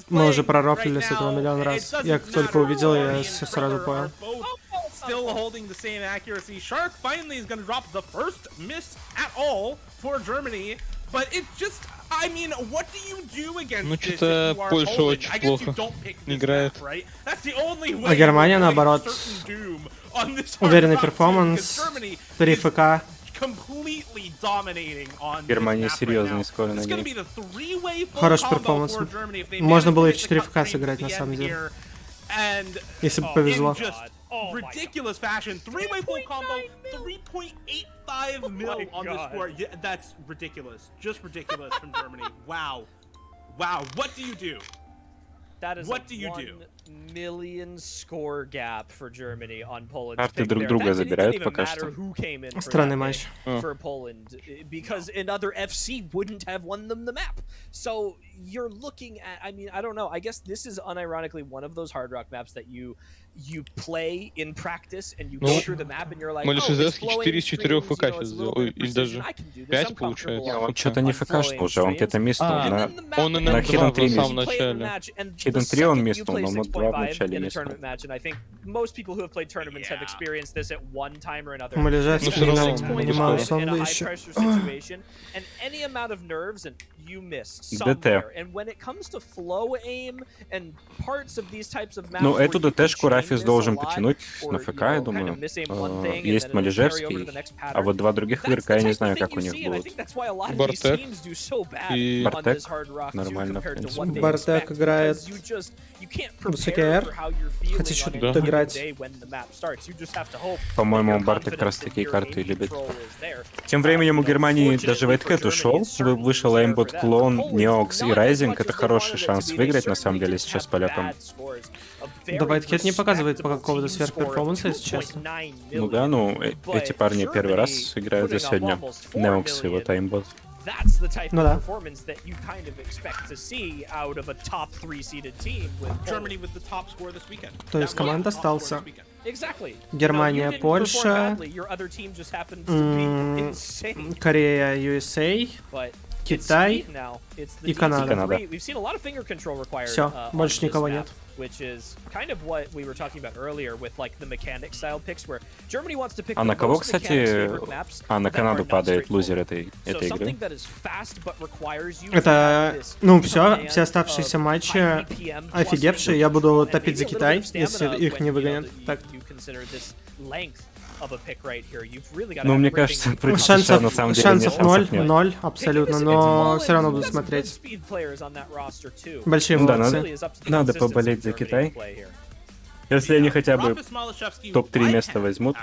Мы уже пророфлили с этого миллион раз. Я как только увидел, я все сразу понял. Still holding the same accuracy. Shark finally is going to drop the first miss at all for Germany, but it's just, I mean, what do you do against Ну, this что-то if you are Польша Poland? очень I guess you плохо don't pick this играет. map, right? That's the only way А Германия, you're наоборот, certain doom on this уверенный hard rock перформанс, team, because Germany 3 is ФК. completely dominating on Германия this map серьезно right now. не скоро на It's gonna ней. be the three-way full Хороший combo перформанс. for Germany if they Можно было и в manage to 4 cut ФК streams сыграть, to на the самом end деле. here. And Если бы повезло. in just ridiculous fashion, three-way full combo, 3.85 mil on the score. Yeah, that's ridiculous. Just ridiculous from Germany. Wow. Wow. What do you do? That is What do you do? 1 million score gap for Germany on Poland's Карты pick друг there. друга That забирают didn't even пока matter что. who came in for Странный that матч. pick for Poland, because another FC wouldn't have won them the map. So you're looking at, I mean, I don't know. I guess this is unironically one of those Hard Rock maps that you play in practice and you go through the map and you're like, Малишевский 4 из 4 ФК сейчас сделал, или даже 5 получается. Он что-то не ФКшный уже, он где-то мисснул на Он на на Hidden 3 в самом мисснул. начале. Hidden 3 он мисснул, но Мод 2 в начале мисснул. And I think most people who have played tournaments have experienced this at one time or another. Малежевский Ну, всё не равно, понимал не сонда in a еще. high-pressure situation, and any amount of nerves, and you miss somewhere. And when it comes to flow aim and parts of these types of maps, Ну, эту where you can ДТшку change Рафис должен потянуть на ФК, я думаю. Есть Малежевский, а вот два других игрока я не знаю, как у них будут. Бартек и... Бартек? Нормально, в принципе. Бартек играет высокий R. Хотя что-то играть. По-моему, Бартек как раз такие карты любит. Тем временем у Германии даже Вайткэт ушел. Вышел Aimbot, Клон, Неокс и Райзинг. Это хороший шанс выиграть, на самом деле, сейчас полякам. Да, Вайткэт не показывает по какого-то сверхперформанса, если честно. Ну да, эти парни первый раз играют за сегодня. Неокс и вот Aimbot. Ну да. То есть команда остался. Германия, Польша, Корея, USA, Китай и Канада. Все, больше никого нет. А на кого, кстати... А, на Канаду падает лузер этой игры. Это, ну, все оставшиеся матчи офигевшие. Я буду топить за Китай, если их не выгонят. Так. Ну, мне кажется, шансов, на самом деле шансов ноль, абсолютно, но все равно буду смотреть. Большие молодцы. Надо поболеть за Китай. Если они хотя бы топ-3 места возьмут,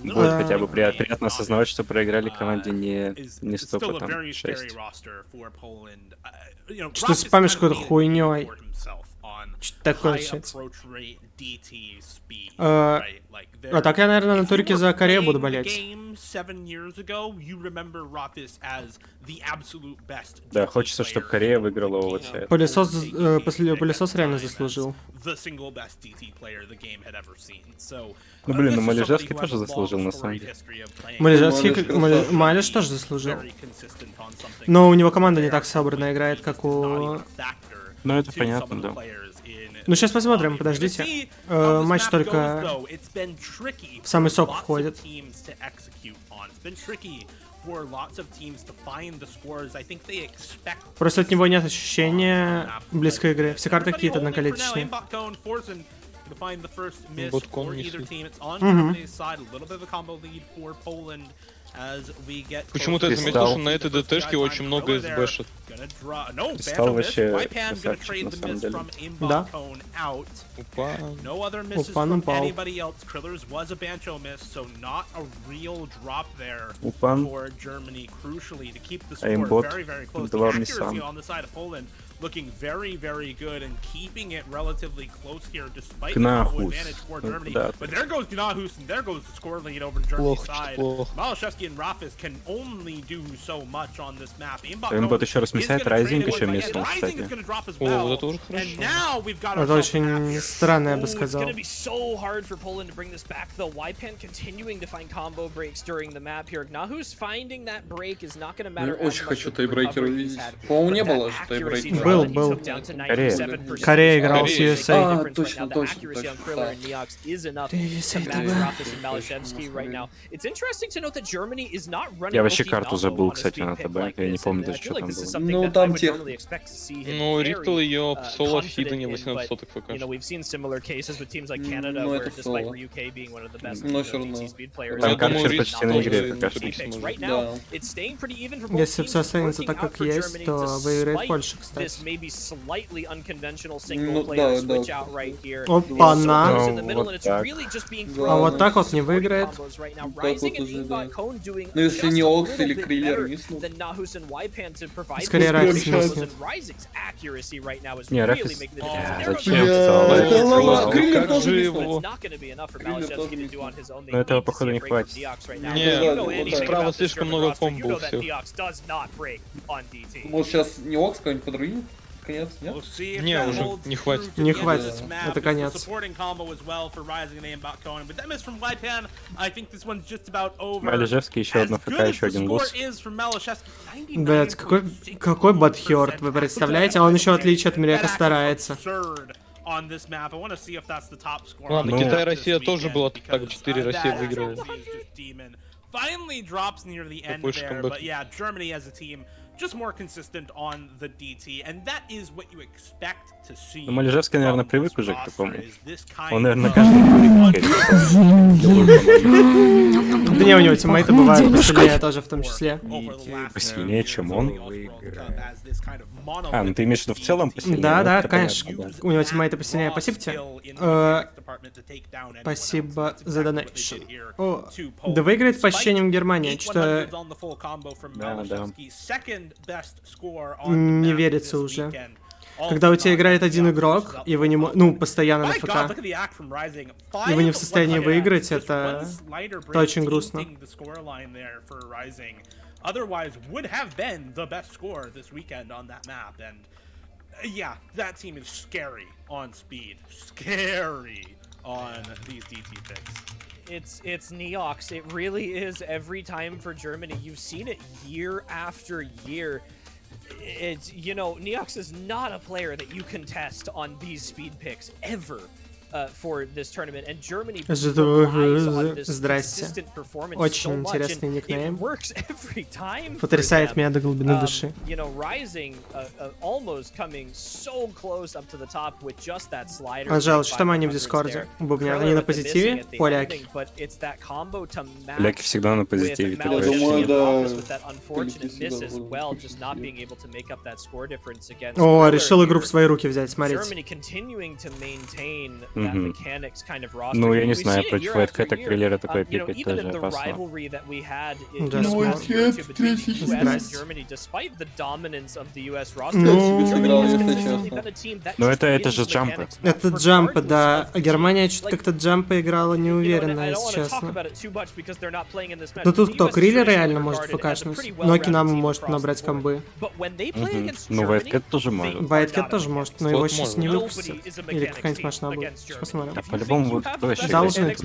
будет хотя бы приятно осознавать, что проиграли команде не 100, потом 6. Что спамишь какой-то хуйней? Что такое вообще? А так я, наверное, на турке за Корею буду болеть. Да, хочется, чтобы Корея выиграла OWC. Пылесос реально заслужил. Ну блин, ну Малежевский тоже заслужил на самом деле. Малеш тоже заслужил. Но у него команда не так собранно играет, как у... Ну это понятно, да. Ну сейчас посмотрим, подождите. Матч только в самый сок входит. Просто от него нет ощущения близкой игры. Все карты какие-то одноколичные. Боткон не Почему-то я заметил, что на этой ДТшке очень много СБшит. Стал вообще красавчик, на самом деле. Да. Упан упал. Упан. Aimbot. Два Миссан. Looking very, very good and keeping it relatively close here despite the advantage for Germany. But there goes Gnahus and there goes the score lead over to Germany's side. Malashevsky and Rafis can only do so much on this map. Aimbot еще раз миссает, Райзинг еще миссил, кстати. О, вот это уже хорошо. Это очень странно, я бы сказал. Я очень хочу тайбрейкер увидеть. По-моему, не было же тайбрейкера. Был. Корея играл с USA. А, точно. Я вообще карту забыл, кстати, на ТБ. Я не помню даже, что там было. Ну, там тех. Ну, Рихтл ее в соло в хидане 800 соток ФК. Ну, это в соло. Но все равно. Там Карчер почти на игре пока что. Да. Если все останется так, как есть, то выиграет Польша, кстати. Ну, да. Опа-на. Вот А вот так вот не выиграет. Так вот уже, да. Ну, если не Окс или Криллер миснул. Скорее Райфис миснет. Не, Рафис... Зачем Это ладно, встал? Криллер Как тоже же миснул. его? Но этого, походу, не хватит. Не, справа слишком много комбо у всех. Вот сейчас не Окс какой-нибудь подругин? Конец, нет? Не, уже не хватит. Не хватит. Это конец. Малежевский, еще одна ФК, еще один луз. Блять, какой бадхёрт, вы представляете? А он еще в отличие от Мирека старается. Ладно, Китай, Россия тоже было так, 4 Россия выигрывает. Finally drops near the end there, but yeah, Germany as a team just more consistent on the DT, and that is what you expect to see. Ну, Малежевский, наверное, привык уже к такому. Он, наверное, Да не, у него тиммейты бывают посильнее тоже в том числе. Посильнее, чем он? А, ну ты имеешь в виду в целом посильнее? Да, конечно. У него тиммейты посильнее. Спасибо тебе. Спасибо за донейшн. Да выиграет по ощущениям Германия. Что-то не верится уже. Когда у тебя играет один игрок, и вы не можете, постоянно на ФК, и вы не в состоянии выиграть, это очень грустно. Otherwise would have been the best score this weekend on that map, and yeah, that team is scary on speed, scary on these DT picks. It's Neox. It really is every time for Germany. You've seen it year after year. It's, you know, Neox is not a player that you can test on these speed picks ever. For this tournament, and Germany relies on this consistent performance Очень so much, интересный and никнейм. it works every time. Потрясает меня до глубины души. You know, Rising almost coming so close up to the top with just that slider. Жаль, что там они в Дискорде. Бубнят. Они на позитиве? Поляки. Поляки всегда на позитиве. Я думаю, да. О, решил игру в свои руки взять, смотрите. Ну, я не знаю, против White Криллера такой пикать тоже опасно. Ну, это же джампы. Это джампы, да. А Германия что-то как-то джампы играла неуверенно, если честно. Да тут кто? Криллер реально может фкшнуть. Ноки нам может набрать комбы. Ну, White тоже может. White тоже может, но его сейчас не выпустят. Или какая-нибудь машина будет. Сейчас посмотрим. А по-любому будет проще. Должны.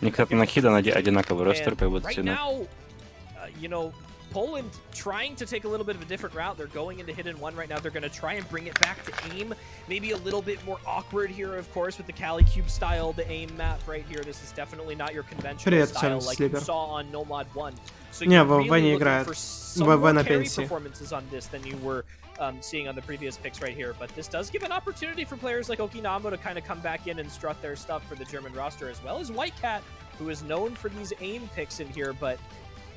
Мне, кстати, на Хидан одинаковый ростер как будто тянут. Poland trying to take a little bit of a different route. They're going into hidden one right now. They're going to try and bring it back to aim. Maybe a little bit more awkward here, of course, with the Cali Cube style, the aim map right here. This is definitely not your conventional style like you saw on Nomad 1. So не, you're really не играет. For some more carry performances on this than you were seeing on the previous picks right here. But this does give an opportunity for players like Okinamo to kind of come back in and strut their stuff for the German roster, as well as Whitecat, who is known for these aim picks in here, but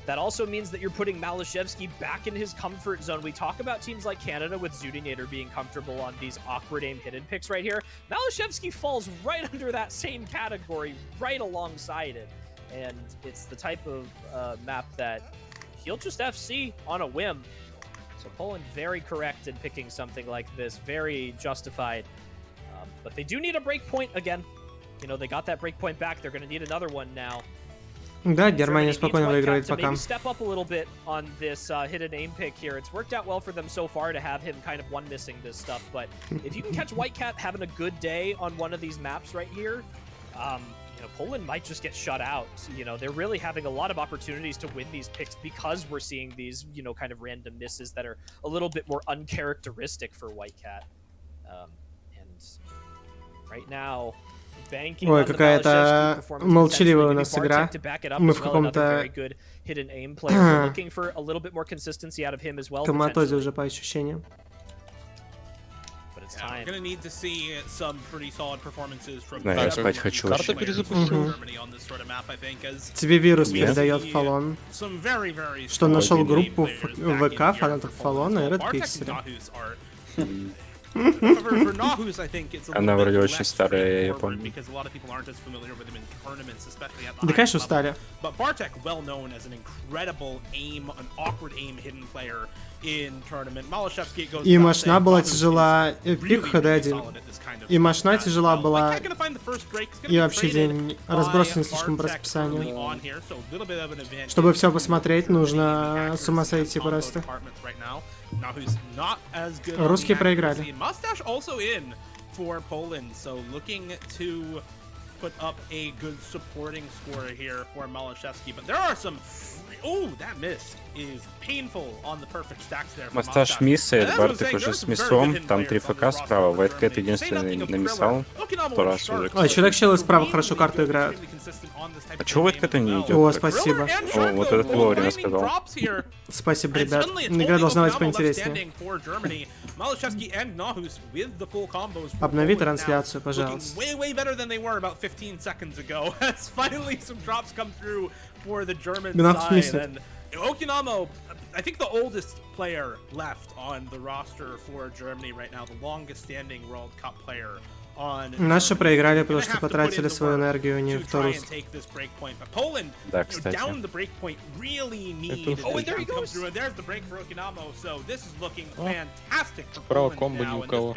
that also means that you're putting Malashevsky back in his comfort zone. We talk about teams like Canada with Zudinator being comfortable on these awkward aim hidden picks right here. Malashevsky falls right under that same category, right alongside it. And it's the type of map that he'll just FC on a whim. So Poland very correct in picking something like this, very justified. But they do need a break point again. You know, they got that break point back. They're going to need another one now. Да, Германия спокойно выигрывает пока. Step up a little bit on this hidden aim pick here. It's worked out well for them so far to have him kind of one missing this stuff, but if you can catch Whitecat having a good day on one of these maps right here, you know, Poland might just get shut out. You know, they're really having a lot of opportunities to win these picks because we're seeing these, you know, kind of random misses that are a little bit more uncharacteristic for Whitecat. And right now, ой, какая-то молчаливая у нас игра. Мы в каком-то коматозе уже по ощущениям. Да, я спать хочу. Карта перезапустила. Тебе вирус передает follon. Что нашел группу в ВК фанатов follon и Red Pixel. Она вроде очень старая, я ее помню. Да, конечно, устали. И Машна была тяжела, пик ХД1. И Машна тяжела была, и вообще день разбросан слишком по расписанию. Чтобы все посмотреть, нужно с ума сойти просто. Русские проиграли. Put up a good supporting score here for Malashevsky, but there are some Oh, that miss is painful on the perfect stacks there. Мастаж миссает, Бартик уже с миссом, там 3 ФК справа, Вайткэт единственный намиссал. А еще так челы справа хорошо карту играют. А чего Вайткэт не идет? О, спасибо. О, вот это ты вовремя сказал. Спасибо, ребят. Игра должна быть поинтереснее. Обнови трансляцию, пожалуйста. Okinamo, I think the oldest player left on the roster for Germany right now, the longest standing World Cup player on. Наши проиграли, потому что потратили свою энергию не в ту русло. Да, кстати. Справа комбо ни у кого.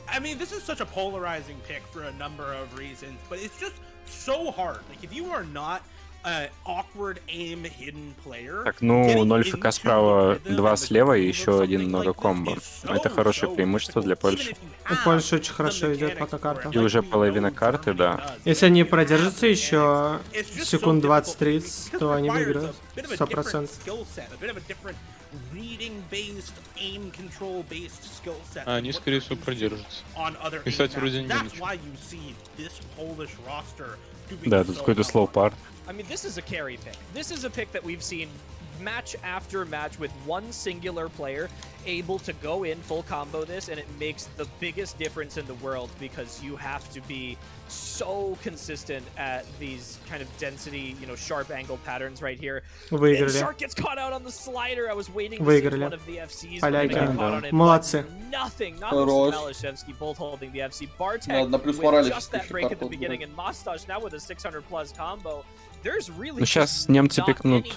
I mean, this is such a polarizing pick for a number of reasons, but it's just so hard. Like, if you are not awkward aim hidden player. Так, ну, 0 ФК справа, 2 слева и еще один много комбо. Это хорошее преимущество для Польши. У Польши очень хорошо идет пока карта. И уже половина карты, да. Если они продержатся еще секунд 20-30, то они выиграют. 100%. А они, скорее всего, продержатся. И, кстати, вроде не ничего. Да, тут какой-то slow part. I mean, this is a carry pick. This is a pick that we've seen match after match with one singular player able to go in full combo this, and it makes the biggest difference in the world because you have to be so consistent at these kind of density, you know, sharp angle patterns right here. Выиграли. Shark gets caught out on the slider. I was waiting to see one of the FCs. Поляки. Молодцы. Nothing. Not Malashevsky both holding the FC. Bartek with just that break at the beginning, and Mustache now with a 600+ combo. Ну сейчас немцы пикнут...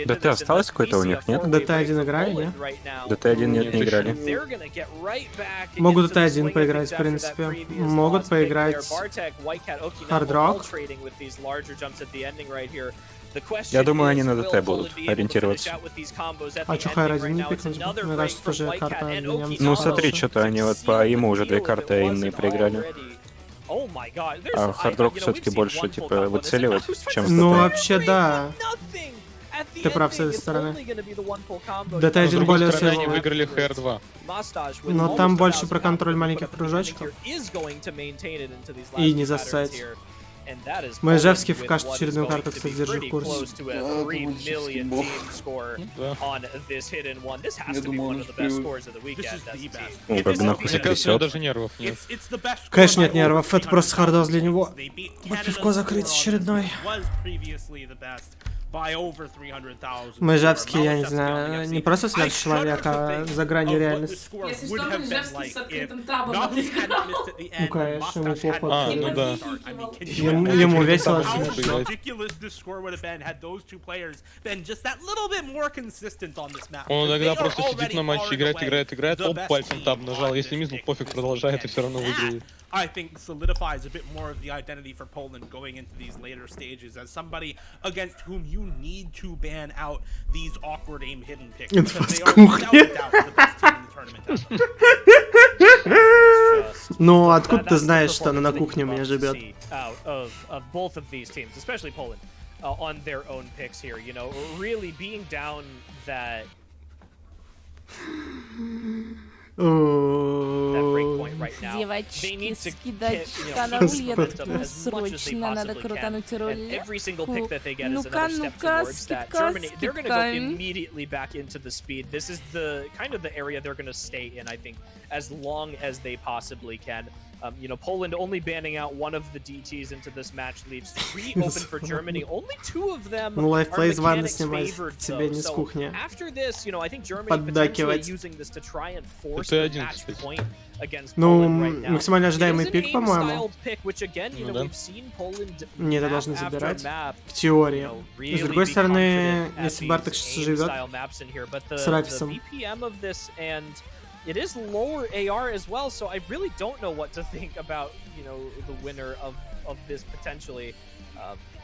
ДТ осталось какой-то у них, нет? ДТ-1 играли, нет? ДТ-1 нет, не играли. Могут ДТ-1 поиграть, в принципе. Могут поиграть хард-рок. Я думаю, они на ДТ будут ориентироваться. А чё Хайр-1 не пикнуть? Мне кажется, тоже карта немцев. Ну смотри, что-то они вот по ему уже 2 карты аимные проиграли. А хардрок все-таки больше типа выцеливать, чем с Ну вообще да. Ты прав с этой стороны. ДТ-1 более сложный. Они выиграли ХР-2. Но там больше про контроль маленьких кружочков. И не зассать. Мэжевский вкажет очередную карту, кстати, держи в курсе. Ну, как бы нахуй трясет. Даже нервов нет. Конечно, нет нервов, это просто хардос для него. Вот пивко закрыть очередной. Мэжевский, я не знаю, не просто смерть человека, а за гранью реальности. Если что, Мэжевский с открытым табом. Ну, конечно, ему плохо. Ну да. Ему весело. Он иногда просто сидит на матче, играет, оп, пальцем таб нажал. Если мисс, пофиг, продолжает и все равно выиграет. I think solidifies a bit more of the identity for Poland going into these later stages as somebody against whom you need to ban out these awkward aim hidden picks because they are without doubt the best team in the tournament. Ну, откуда ты знаешь, что она на кухне у меня живет? Both of these teams, especially Poland, on their own picks here, you know, really being down that Девочки, скидать на рулетку. Срочно надо крутануть рулетку. Ну-ка, ну-ка, скидка, скидка. Immediately back into the speed. This is the kind of the area they're going to stay in, I think, as long as they possibly can. You know, Poland only banning out one of the DTs into this match leaves 3 open for Germany. Only 2 of them are mechanics favored, though. So after this, you know, I think Germany potentially using this to try and force the match point against Poland right now. Ну, максимально ожидаемый пик, по-моему. Не, это должны забирать. В теории. С другой стороны, если Бартек сейчас живет с Рафисом. It is lower AR as well, so I really don't know what to think about, you know, the winner of this potentially.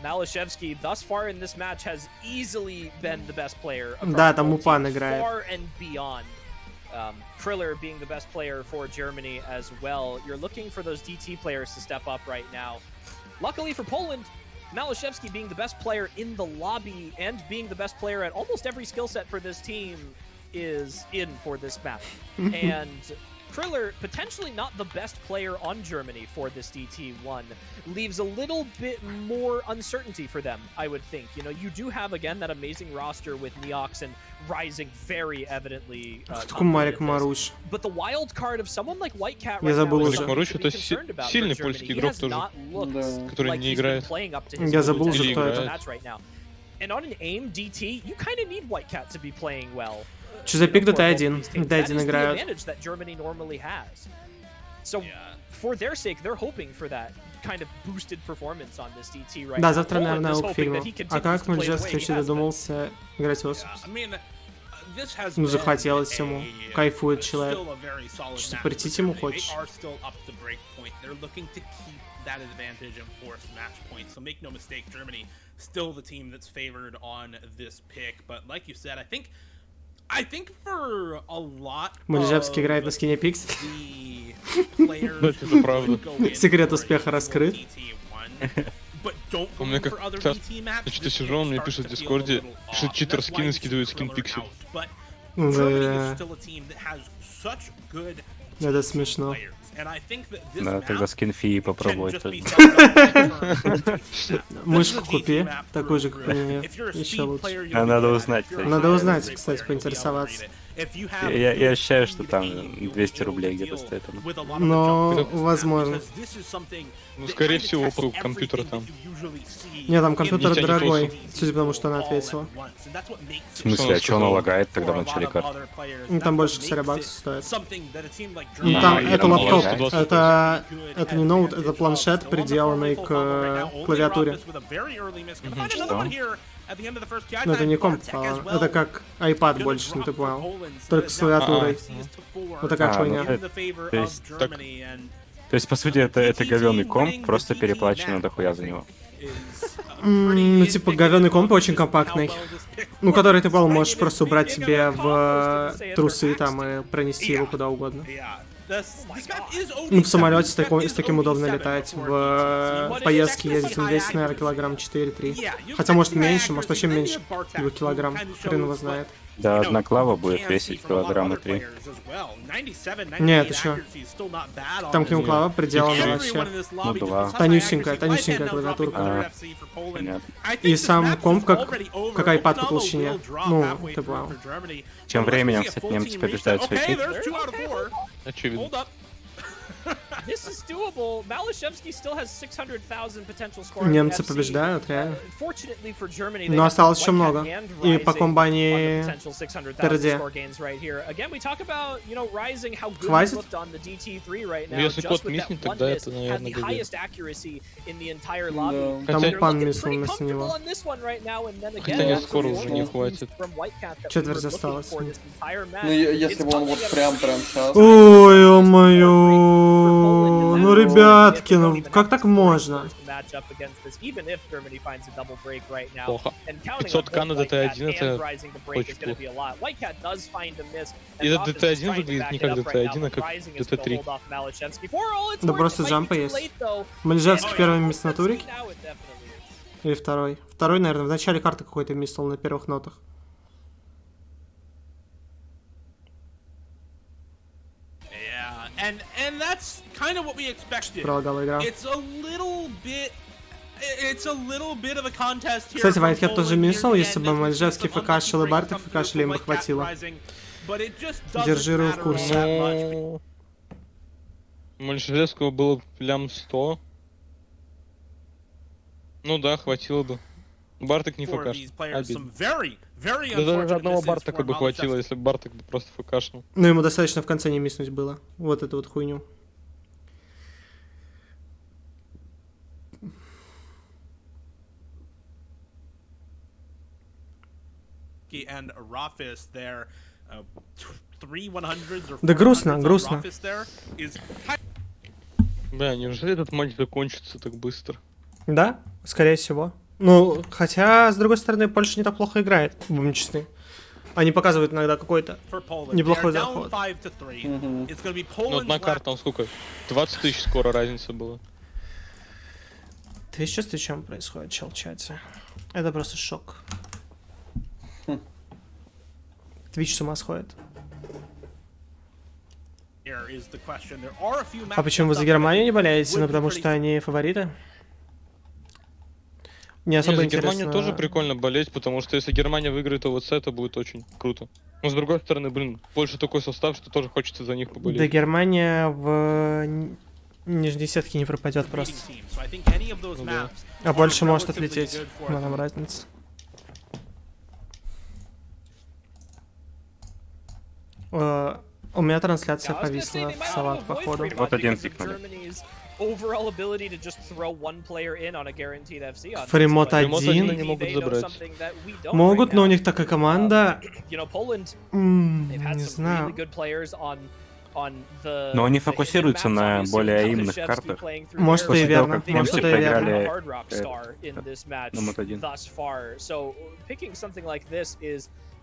Malashevsky, thus far in this match, has easily been the best player across far and beyond. Kriller being the best player for Germany as well. You're looking for those DT players to step up right now. Luckily for Poland, Malashevsky being the best player in the lobby and being the best player at almost every skill set for this team is in for this map. And Kriller, potentially not the best player on Germany for this DT1, leaves a little bit more uncertainty for them, I would think. You know, you do have, again, that amazing roster with Neox and Rising very evidently. But the wild card of someone like Whitecat right now is something to be concerned about for Germany. He has not looked like he's been playing up to his potential match right now. And on an AIM DT, you kind of need Whitecat to be playing well. Что за пик DT1? DT1 играют. Да, завтра, наверное, ок фильму. А как Мальжевский вообще додумался играть Осус? Ну, захотелось ему. Кайфует человек. Что, прийти ему хочешь? That advantage and force match points. So make no mistake, Germany still the team that's favored on this pick. But like you said, I think for a lot Мальжевский играет на скине Пикс. Это правда. Секрет успеха раскрыт. У меня как сейчас, я что-то сижу, он мне пишет в Дискорде, пишет читер скин и скидывает скин Пиксель. Да. Это смешно. Да, тогда скин Фии попробовать. Мышку купи, такую же, как у нее. Еще лучше. Надо узнать. Надо узнать, кстати, поинтересоваться. Я ощущаю, что там 200 рублей где-то стоит. Но, возможно. Ну, скорее всего, компьютер там. Нет, там компьютер дорогой, судя по тому, что она ответила. В смысле, а что она лагает тогда в начале карты? Там больше косаря баксов стоит. Там это лаптоп, это не ноут, это планшет, приделанный к клавиатуре. Что? Но это не комп, это как iPad больше, ну ты понял. Только с клавиатурой. Вот такая хуйня. То есть, по сути, это говёный комп, просто переплачено дохуя за него. Ну, типа, говёный комп очень компактный. Ну, который ты, понял, можешь просто убрать себе в трусы там и пронести его куда угодно. Ну, в самолете с таким удобно летать. В поездке ездить он весит, наверное, килограмм 4-3. Хотя, может, меньше, может, вообще меньше 2 килограмм. Хрен его знает. Да, одна клава будет весить килограмма 3. Нет, еще. Там клава приделана вообще. Ну, 2. Тонюсенькая клавиатурка. И сам комп как iPad по толщине. Ну, ты понял. Тем временем, кстати, немцы побеждают свой пик. Очевидно. Немцы побеждают, реально. Но осталось еще много. И по комбайне ТРД. Хватит? Ну, если код миснет, тогда это, наверное, будет. Там пан миснул вместо него. Хотя не скоро уже не хватит. Четверть осталось. Ну, если бы он вот прям сейчас. Ой, ё-моё. Ну, ребятки, ну как так можно? Плохо. 500к на DT1 это очень плохо. И этот DT1 выглядит не как DT1, а как DT3. Да просто джампа есть. Мальжевский первый мисс на турике? Или второй? Второй, наверное, в начале карты какой-то миссл на первых нотах. And that's kind of what we expected. Пролагала игра. It's a little bit of a contest here. Кстати, Whitecat тоже миссл, если бы Мальжевский ФКшил и Бартик ФКшили, им бы хватило. Держи руку в курсе. Мальжевского было лям 100. Ну да, хватило бы. Бартик не ФКш. Да даже одного Бартака бы хватило, если бы Бартак бы просто ФКшнул. Ну ему достаточно в конце не мисснуть было. Вот эту вот хуйню. Да грустно, грустно. Бля, неужели этот матч закончится так быстро? Да, скорее всего. Ну, хотя, с другой стороны, Польша не так плохо играет, будем честны. Они показывают иногда какой-то неплохой заход. Ну, одна карта, он сколько? 20 тысяч скоро разница была. Ты видишь, что с чем происходит, чел, в чате? Это просто шок. Твич с ума сходит. А почему вы за Германию не болеете? Ну, потому что они фавориты? Не особо за Германию тоже прикольно болеть, потому что если Германия выиграет OWC, это будет очень круто. Но с другой стороны, блин, Польша такой состав, что тоже хочется за них поболеть. Да Германия в нижней сетке не пропадет просто. Ну, да. А Польша может отлететь. Но там разница. У меня трансляция повисла в салат, походу. Вот один пикнули. Фримот один. Не могут забрать. Могут, но у них такая команда. Не знаю. Но они фокусируются на более аимных картах. Может, и верно. Может, и верно. На мод-1.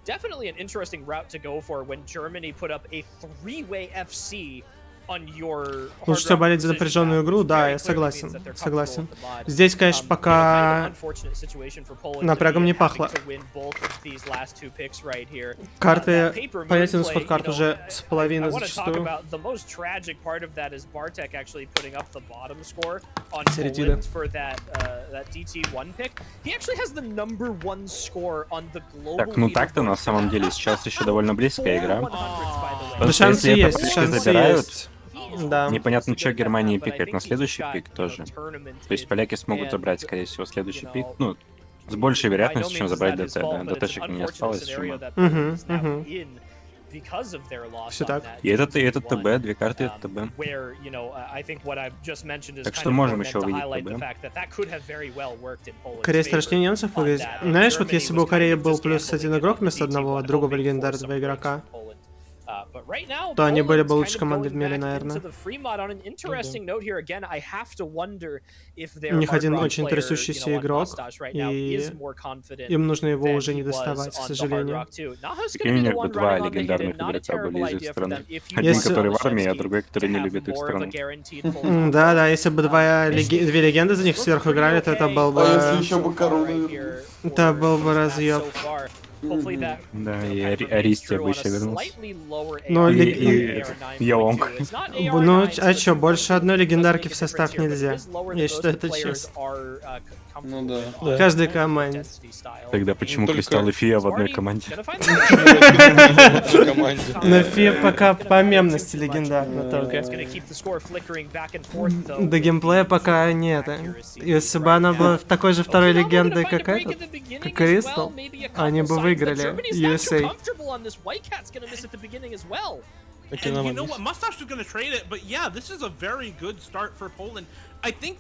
Definitely an interesting route to go for when Germany put up a three-way FC on your. Лучше всего болеть за напряженную игру, да, я согласен. Согласен. Здесь, конечно, пока напрягом не пахло. Карты, понятен исход карт уже с половины зачастую. Середина. Так, ну так-то на самом деле сейчас еще довольно близкая игра. Да, шансы есть, шансы есть. Да. Непонятно, что Германия пикает на следующий пик тоже. То есть поляки смогут забрать, скорее всего, следующий пик. Ну, с большей вероятностью, чем забрать ДТ, да. ДТшек не осталось, чему. Все так. И этот ТБ, две карты это ТБ. Так что можем еще увидеть ТБ. Корея страшнее немцев выглядит. Знаешь, вот если бы у Кореи был плюс один игрок вместо одного другого легендарного игрока, то они были бы лучшей командой в мире, наверное. У них один очень трясущийся игрок, и им нужно его уже не доставать, к сожалению. Такие у них бы два легендарных игрока были из их страны. Один, который в армии, а другой, который не любит их страну. Да, если бы две легенды за них сверху играли, то это был бы... Это был бы разъеб. Да, и Аристия бы еще вернулся. Ну, и Йонг. Ну, а чё, больше одной легендарки в состав нельзя. Я считаю, это честно. Ну да. Каждой команде. Тогда почему Кристалл и Фия в одной команде? Но Фия пока по мемности легендарна только. До геймплея пока нет. Если бы она была такой же второй легендой, как этот, как Кристалл, они бы выиграли USA. And you know what? Mustache is going to trade it, but yeah, this is a very good start for Poland. I think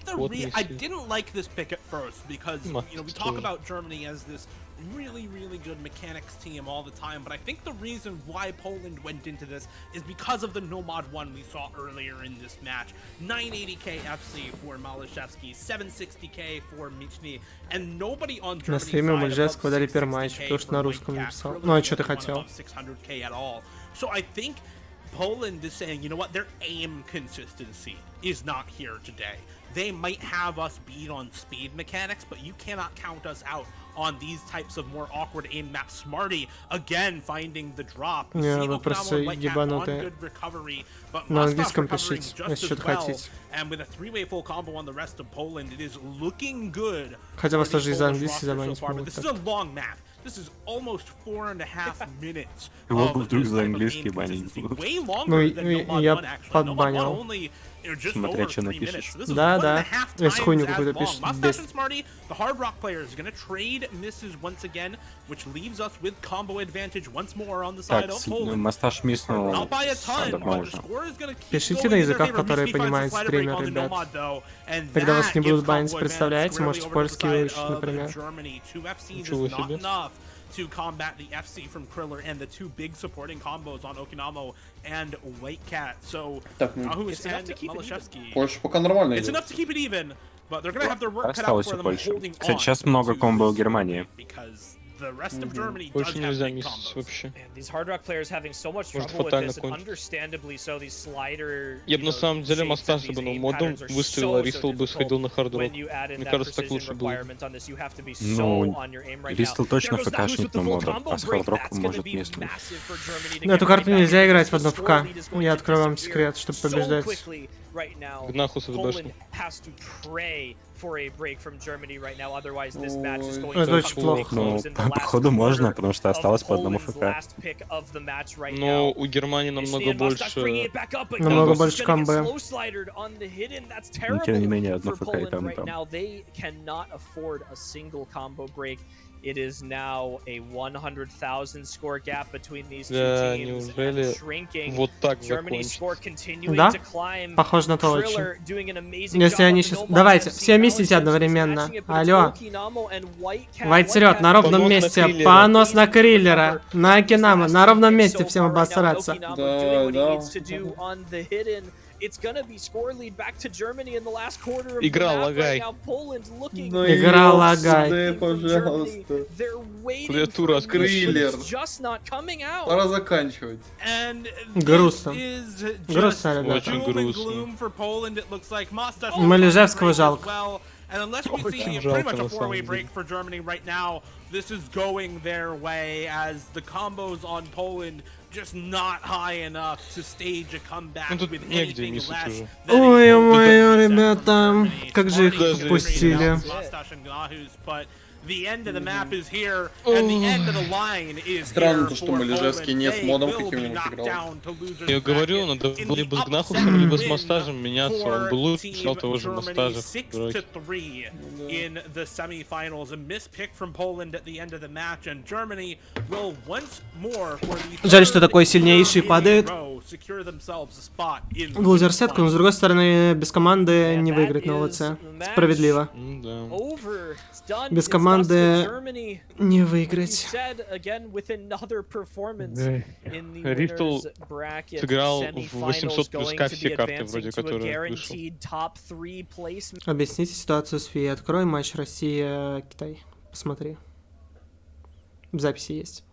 I didn't like this pick at first because you know we talk about Germany as this really good mechanics team all the time, but I think the reason why Poland went into this is because of the Nomad 1 we saw earlier in this match. 980k FC for Malashevsky, 760k for Michny, and nobody on Germany's На стриме у Мальжевского дали 660k перматч, потому что на русском for написал. Cat. Ну а что ты хотел? 600k at all. So I think Poland is saying, you know what, their aim consistency is not here today. They might have us beat on speed mechanics, but you cannot count us out on these types of more awkward aim maps. Smarty, again, finding the drop. Не, вы просто ебанутые. На английском пишите, если что-то хотите. Хотя вас тоже из-за английского забанить могут. This is almost 4.5 minutes. Его бы вдруг за английский банить будут. Ну, я подбанил. Смотря, что напишешь. Да. Если хуйню какую-то пишешь, без... Так, Масташ миснул. Пишите на языках, которые понимают стример, ребят. Тогда вас не будут банить, представляете? Можете польский выучить, например. Ничего себе. To combat the FC from Kriller and the two big supporting combos on Okinamo and White Cat. So, Ahus and Malashevsky. Польша пока нормально It's идет. enough to keep it even, but they're gonna have their work cut out Осталось for у them Польши. holding Кстати, on сейчас много to комбо у this Германии. because the rest of Germany does Больше have нельзя big миссить combos. вообще. These Hard Rock players having so much trouble with this, and understandably so. These slider. Я бы на самом деле мастаж бы, но модом выставил, а Ристл бы сходил на Hard Rock. Мне кажется, так лучше было. Ну, Ристл точно ФКшник на модом, а с Hard Rock может не снуть. Ну, эту карту нельзя играть в одно ФК. Я открою вам секрет, чтобы побеждать. Гнахус из башни. Это очень плохо. Ну, походу можно, потому что осталось по одному ФК. Но у Германии намного больше... Намного больше камбэ. Но тем не менее, одно ФК и там, и там. It is now a 100,000 score gap between these two Да, teams. неужели вот так Germany's закончится? score continuing Да? to climb. Похоже на то очень. Triller doing an amazing Если job они on сейчас... the Давайте, OWC. все миссите Now одновременно. it's matching it, but it's Алло. Okinamo and Whitecat. Вайт вперед, на ровном Понос на месте. Криллера. Понос на Криллера. На Акинама. На ровном месте всем обосраться. It's gonna be score lead back to Germany in the last quarter of Игра the map лагай. right now. Poland looking Игра лагай. Пожалуйста. They're waiting Клавиатура for Криллер. it's just not coming out. Пора заканчивать. And Грустно. this is Грустно, just ребята. Очень doom and грустно. gloom for Poland. It looks like Mustache Малежевского as жалко. well. And unless we see Очень pretty жалко, much a на самом four-way деле. break for Germany right now, this is going their way as the combos on Poland just not high enough to stage a comeback Ну, тут with негде anything миссить less уже. than a Ой-ой-ой, good ребята. set for Germany. Как же их Funny упустили. Mustache and Gnahus, but the end of the map is here, and the end of the line is Странно here то, что for Малежевский Poland. не с They модом will be каким-нибудь knocked играл. down to losers Я говорю, bracket надо in было the либо с upset Гнахусом, либо с win Мастажем меняться. Он for бы лучше Team взял того же Germany, Мастажа. 6-3 in the semifinals. A missed pick from Poland at the end of the match, and Germany will once more for the Жаль, что такой third сильнейший year in a падает row secure themselves a spot in в лузер-сетку, но с другой стороны, без команды не And выиграть на that OWC. is match Справедливо. Да. over. It's done. Без It's команды dusted. Germany, не you выиграть. said again with another performance in the Ристл winners bracket сыграл в semifinals 800 плюс going К to все be карты advancing вроде, to a которые вышел. guaranteed top 3 placement. Объясните ситуацию с Фи. Открой матч Россия-Китай. Посмотри. В записи есть.